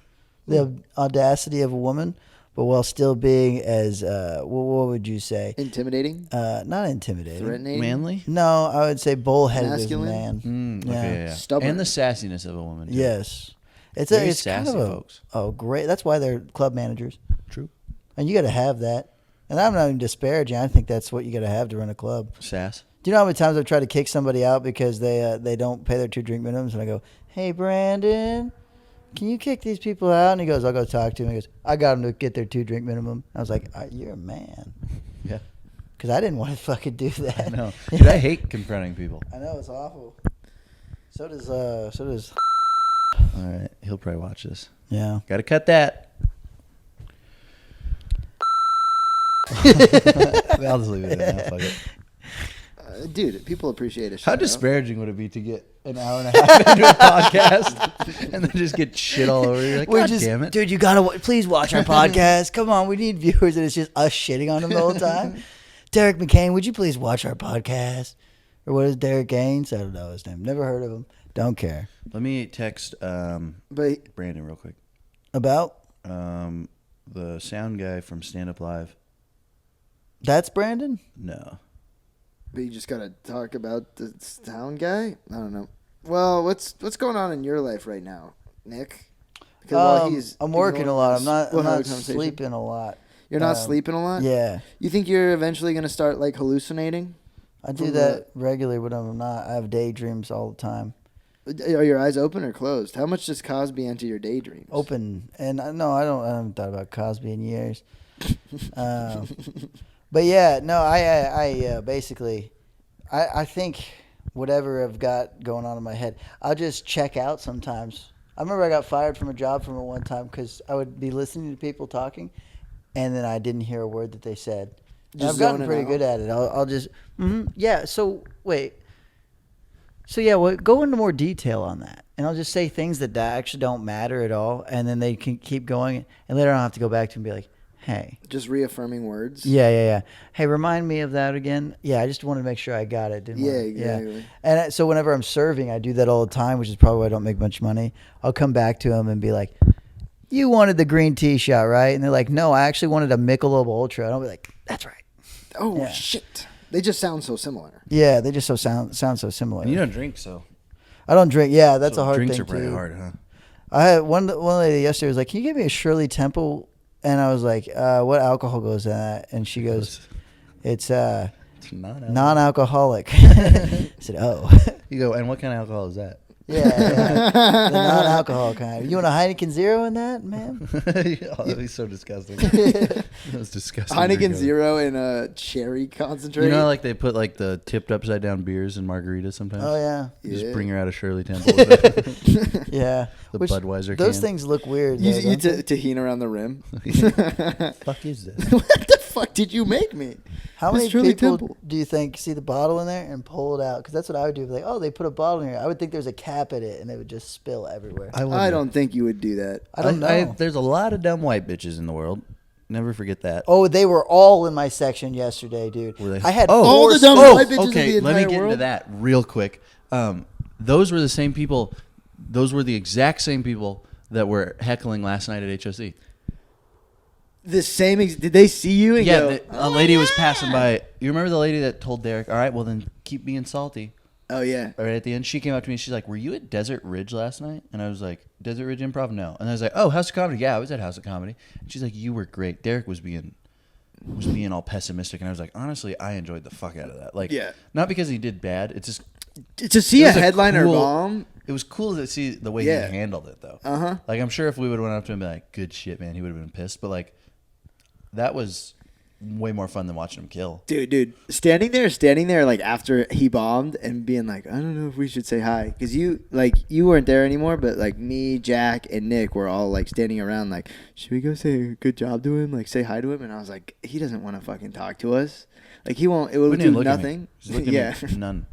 the audacity of a woman, but while still being as what would you say? Intimidating? Not intimidating. Threatening? manly. No, I would say bullheaded as a Masculine? man. Okay, Yeah. yeah. Stubborn. And the sassiness of a woman. Too. Yes, it's Very it's kind sassy of folks. great. That's why they're club managers, True. and you got to have that. And I'm not even disparaging. I think that's what you got to have to run a club. Sass. Do you know how many times I've tried to kick somebody out because they don't pay their 2 drink minimums? And I go, "Hey, Brandon, can you kick these people out?" And he goes, "I'll go talk to him." He goes, "I got them to get their 2 drink minimum." I was like, "You're a man," Yeah. because I didn't want to fucking do that. I know. Dude, I hate confronting people. I know it's awful. So does All right, he'll probably watch this. yeah. Got to cut that. I'll just leave it in there. Fuck it. Dude, people appreciate it. How disparaging would it be to get an hour and a half into a podcast and then just get shit all over you? Like, God damn it. Dude, you gotta please watch our podcast. Come on, we need viewers, and it's just us shitting on them the whole time. Derek McCain, would you please watch our podcast? Or what is Derek Gaines? I don't know his name. Never heard of him. Don't care. Let me text But Brandon real quick. About The sound guy from Stand Up Live. that's Brandon. No. But you just gotta talk about the town guy. I don't know. Well, what's going on in your life right now, Nick? Because while I'm working a lot. I'm not conversation. sleeping a lot. You're not sleeping a lot? Yeah. You think you're eventually going to start, like, hallucinating? I do that regularly when I'm not. I have daydreams all the time. Are your eyes open or closed? How much does Cosby enter your daydreams? Open. And I haven't thought about Cosby in years. But yeah, no, I basically, I think whatever I've got going on in my head, I'll just check out sometimes. I remember I got fired from a job from it one time because I would be listening to people talking, and then I didn't hear a word that they said. I've gotten pretty good at it. I'll just, yeah. So wait. So yeah, well, go into more detail on that, and I'll just say things that actually don't matter at all, and then they can keep going, and later on I have to go back to and be like, hey. Just reaffirming words? Yeah. Hey, remind me of that again. Yeah, I just wanted to make sure I got it, didn't I? Yeah, exactly. Yeah. And so whenever I'm serving, I do that all the time, which is probably why I don't make much money. I'll come back to them and be like, you wanted the green tea shot, right? And they're like, no, I actually wanted a Michelob Ultra. And I'll be like, that's right. Oh, Yeah. shit. They just sound so similar. Yeah, they just sound so similar. And you don't drink, so. I don't drink. Yeah, that's So a hard drinks thing, are pretty too. hard, huh? I had one lady yesterday was like, can you give me a Shirley Temple? And I was like, what alcohol goes in that? And she goes, it's It's not non-alcoholic. I said, oh. You go, and what kind of alcohol is that? Yeah. The non-alcohol kind. You want a Heineken Zero in that, man? Oh, that'd be so disgusting. That was disgusting. Heineken Zero and a cherry concentrate. You know, like they put like the tipped upside down beers in margaritas sometimes. Oh yeah. You Yeah. just bring her out of Shirley Temple. With it. Yeah. The Which, Budweiser those can. things look weird. You though, eat don't they? tahini around the rim. Fuck is this? What the fuck did you make me? How many It's Shirley people Temple. do you think see the bottle in there and pull it out? Because that's what I would do. Like, oh, they put a bottle in here. I would think there's a cap at it, and it would just spill everywhere. I don't think you would do that. I don't know. There's a lot of dumb white bitches in the world. Never forget that. Oh, they were all in my section yesterday, dude. Were they? I had Oh. All four the dumb spots. white bitches Okay, in the let me entire get into world? that real quick. Those were the same people. Those were the exact same people that were heckling last night at HOC. The same. Did they see you? And Yeah, go, a lady was passing by. You remember the lady that told Derek, all right, well, then keep being salty. Oh yeah. Right at the end, she came up to me and she's like, were you at Desert Ridge last night? And I was like, Desert Ridge Improv? No. And I was like, oh, House of Comedy? Yeah, I was at House of Comedy. And she's like, you were great. Derek was being all pessimistic. And I was like, honestly, I enjoyed the fuck out of that. Like, Yeah. not because he did bad. It's just To see it a was headliner cool- bomb. It was cool to see the way Yeah. he handled it, though. Uh-huh. Like, I'm sure if we would have went up to him and been like, good shit, man, he would have been pissed. But, like, that was way more fun than watching him kill. Dude, standing there, like after he bombed and being like, I don't know if we should say hi, because you weren't there anymore, but like me, Jack, and Nick were all like standing around, like, should we go say a good job to him, like say hi to him? And I was like, he doesn't want to fucking talk to us, like he won't. It will Wouldn't even do look at me. nothing. Just looked at Yeah, me. None.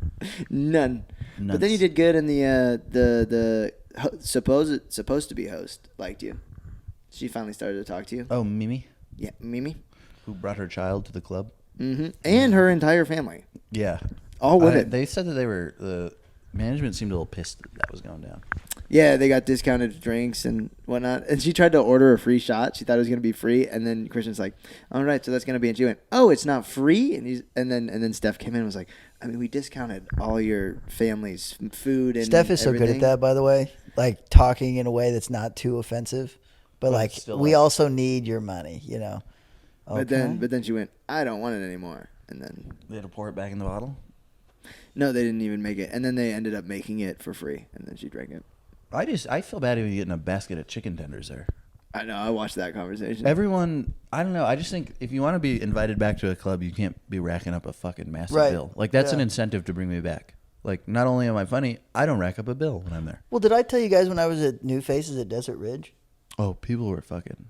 none. But then you did good, and the supposed to be host liked you. She finally started to talk to you. Oh, Mimi, Yeah, Mimi. who brought her child to the club. Mm-hmm. And her entire family, Yeah. all women. They said that the management seemed a little pissed that was going down. Yeah, they got discounted drinks and whatnot. And she tried to order a free shot. She thought it was going to be free. And then Christian's like, all right, so that's going to be. And she went, oh, it's not free? And then Steph came in and was like, I mean, we discounted all your family's food and Steph is so good at everything." that, by the way. Like talking in a way that's not too offensive, but But like it's still we like- also need your money, you know. But then she went, I don't want it anymore. And then, They had to pour it back in the bottle. no, they didn't even make it. And then they ended up making it for free. And then she drank it. I feel bad even getting a basket of chicken tenders there. I know. I watched that conversation. Everyone, I don't know. I just think if you want to be invited back to a club, you can't be racking up a fucking massive Right. bill. Like that's an Yeah. incentive to bring me back. Like not only am I funny, I don't rack up a bill when I'm there. Well, did I tell you guys when I was at New Faces at Desert Ridge? Oh, people were fucking.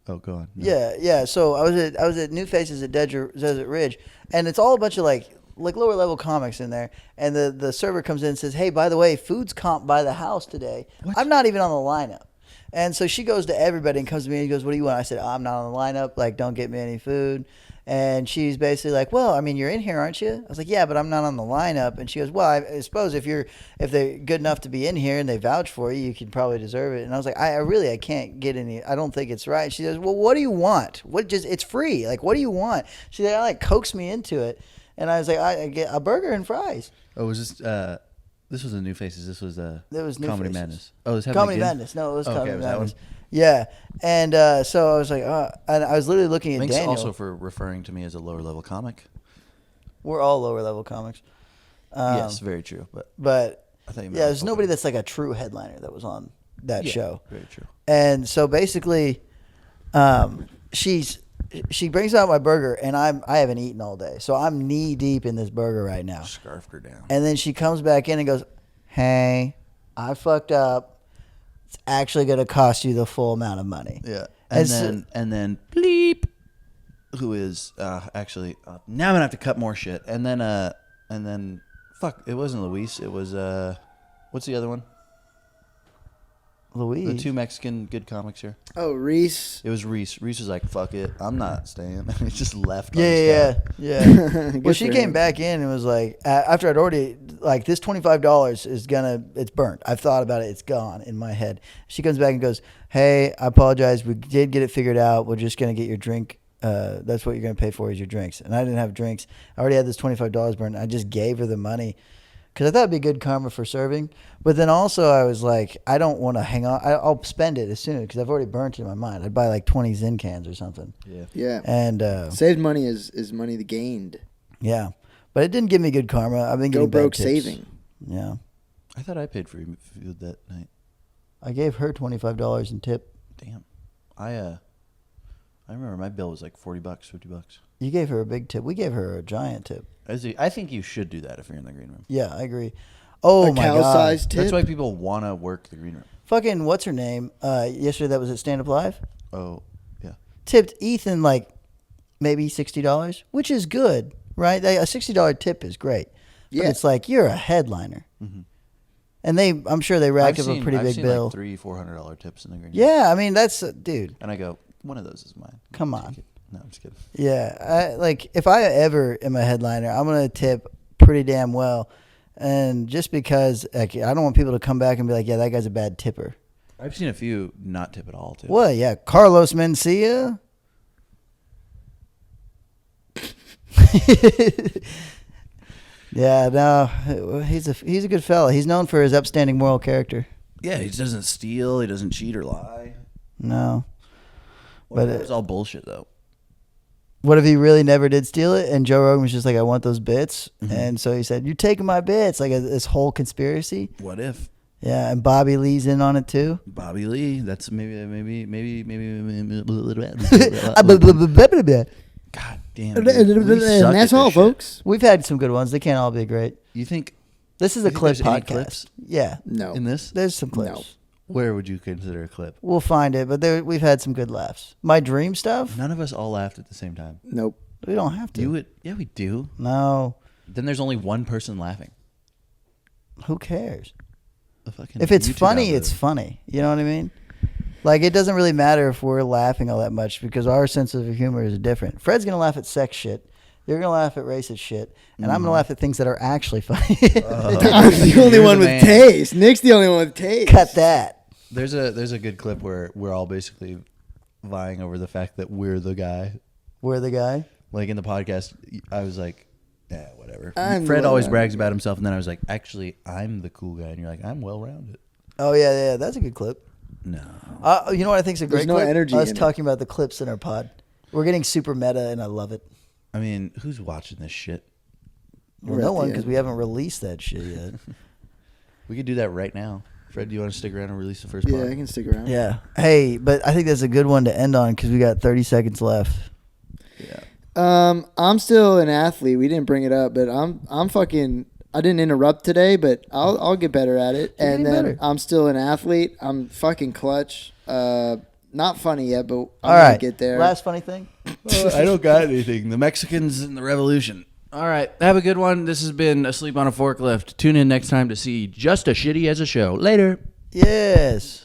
Oh, go on. No. Yeah. So I was at New Faces at Desert Ridge, and it's all a bunch of like lower level comics in there. And the server comes in and says, "Hey, by the way, food's comped by the house today. What? I'm not even on the lineup." And so she goes to everybody and comes to me and goes, "What do you want?" I said, "I'm not on the lineup. Like, don't get me any food." And she's basically like, "Well, I mean, you're in here, aren't you?" I was like, "Yeah, but I'm not on the lineup." And she goes, "Well, I suppose if they're good enough to be in here and they vouch for you, you could probably deserve it." And I was like, I can't get any. I don't think it's right." She says, "Well, what do you want? It's free. Like, what do you want?" She like coaxed me into it. And I was like, I get a burger and fries. Oh, was this? This was a New Faces. This was There was New Comedy Faces. Madness. Oh, this happened Comedy again? Madness. No, it was Okay, Comedy was that Madness. one? Yeah. And so I was like, and I was literally looking at Thanks Daniel. also for referring to me as a lower level comic. We're all lower level comics. Yes, very true. But I thought you meant yeah, there's open. nobody that's like a true headliner that was on that show. Very true. And so basically, she brings out my burger, and I haven't eaten all day, so I'm knee deep in this burger right now. Scarfed her down. And then she comes back in and goes, "Hey, I fucked up. It's actually going to cost you the full amount of money." Yeah. And And then bleep, who is actually now I'm gonna have to cut more shit. And then fuck, it wasn't Luis. It was what's the other one? Louise. The two Mexican good comics here. Oh, Reese. It was Reese. Reese was like, "Fuck it, I'm not staying." He just left. on Yeah. Good Well, she for came him. back in and was like, after I'd already, like, this $25 is it's burnt. I've thought about it. It's gone in my head. She comes back and goes, "Hey, I apologize. We did get it figured out. We're just going to get your drink. That's what you're going to pay for is your drinks." And I didn't have drinks. I already had this $25 burned. I just gave her the money because I thought it'd be good karma for serving. But then also I was like, I don't want to hang on. I'll spend it as soon because I've already burnt it in my mind. I'd buy like 20 Zin cans or something. Yeah. Yeah. And Saved money is money gained. yeah, but it didn't give me good karma. I've been Go getting bad broke tips. saving. Yeah, I thought I paid for your food that night. I gave her $25 in tip. Damn. I remember my bill was like $40, $50. You gave her a big tip. We gave her a giant tip. I think you should do that if you're in the green room. Yeah, I agree. Oh A my god! cow-sized tip. That's why people want to work the green room. Fucking what's her name? Yesterday that was at Stand Up Live. Oh, yeah. Tipped Ethan like maybe $60, which is good, right? A $60 tip is great. But Yeah. it's like you're a headliner, Mm-hmm. and I'm sure they racked up a pretty I've big seen bill. like $300-$400 tips in the green room. Yeah, I mean that's dude. And I go, one of those is mine. Come Take on. it. No, I'm just kidding. Yeah, if I ever am a headliner, I'm gonna tip pretty damn well, and just because like, I don't want people to come back and be like, "Yeah, that guy's a bad tipper." I've seen a few not tip at all, too. Well, yeah, Carlos Mencia. Yeah, no, he's a good fella. He's known for his upstanding moral character. Yeah, he doesn't steal. He doesn't cheat or lie. No, But But, it's all bullshit, though. what if he really never did steal it? And Joe Rogan was just like, "I want those bits," Mhm. and so he said, "You're taking my bits," like this whole conspiracy. What if? Yeah, and Bobby Lee's in on it too. Bobby Lee. That's maybe. God damn. Dude. We suck And that's at all, this shit. folks. We've had some good ones. They can't all be great. You think This is You a think clip there's any podcast. clips? Yeah, No. in this? there's some clips. No. Where would you consider a clip? We'll find it, but we've had some good laughs. My dream stuff. None of us all laughed at the same time. Nope. We don't have to. You would? Yeah, we do. No. Then there's only one person laughing. Who cares? The fucking If it's YouTube funny, algorithm. it's funny. You know what I mean? Like, it doesn't really matter if we're laughing all that much because our sense of humor is different. Fred's going to laugh at sex shit. You're going to laugh at racist shit. And I'm going to laugh at things that are actually funny. I'm the only You're one the with man. taste. Nick's the only one with taste. Cut that. There's a good clip where we're all basically vying over the fact that we're the guy. We're the guy. Like in the podcast, I was like, yeah, whatever. I'm Fred always well-rounded. brags about himself, and then I was like, actually, I'm the cool guy, and you're like, I'm well rounded. Oh, yeah. That's a good clip. No. You know what I think is a There's great no clip? energy Us in it. talking about the clips in our pod. We're getting super meta, and I love it. I mean, who's watching this shit? Well, We're no at one the because end. we haven't released that shit yet. We could do that right now. Fred, do you want to stick around and release the first Yeah, part? I can stick around. Yeah. Hey, but I think that's a good one to end on because we got 30 seconds left. Yeah. I'm still an athlete. We didn't bring it up, but I'm fucking. I didn't interrupt today, but I'll get better at it. You're And getting then better. I'm still an athlete. I'm fucking clutch. Not funny yet, but I'm All gonna right. get there. Last funny thing. I don't got anything. The Mexicans and the revolution. All right. Have a good one. This has been Asleep on a Forklift. Tune in next time to see Just a Shitty as a Show. Later. Yes.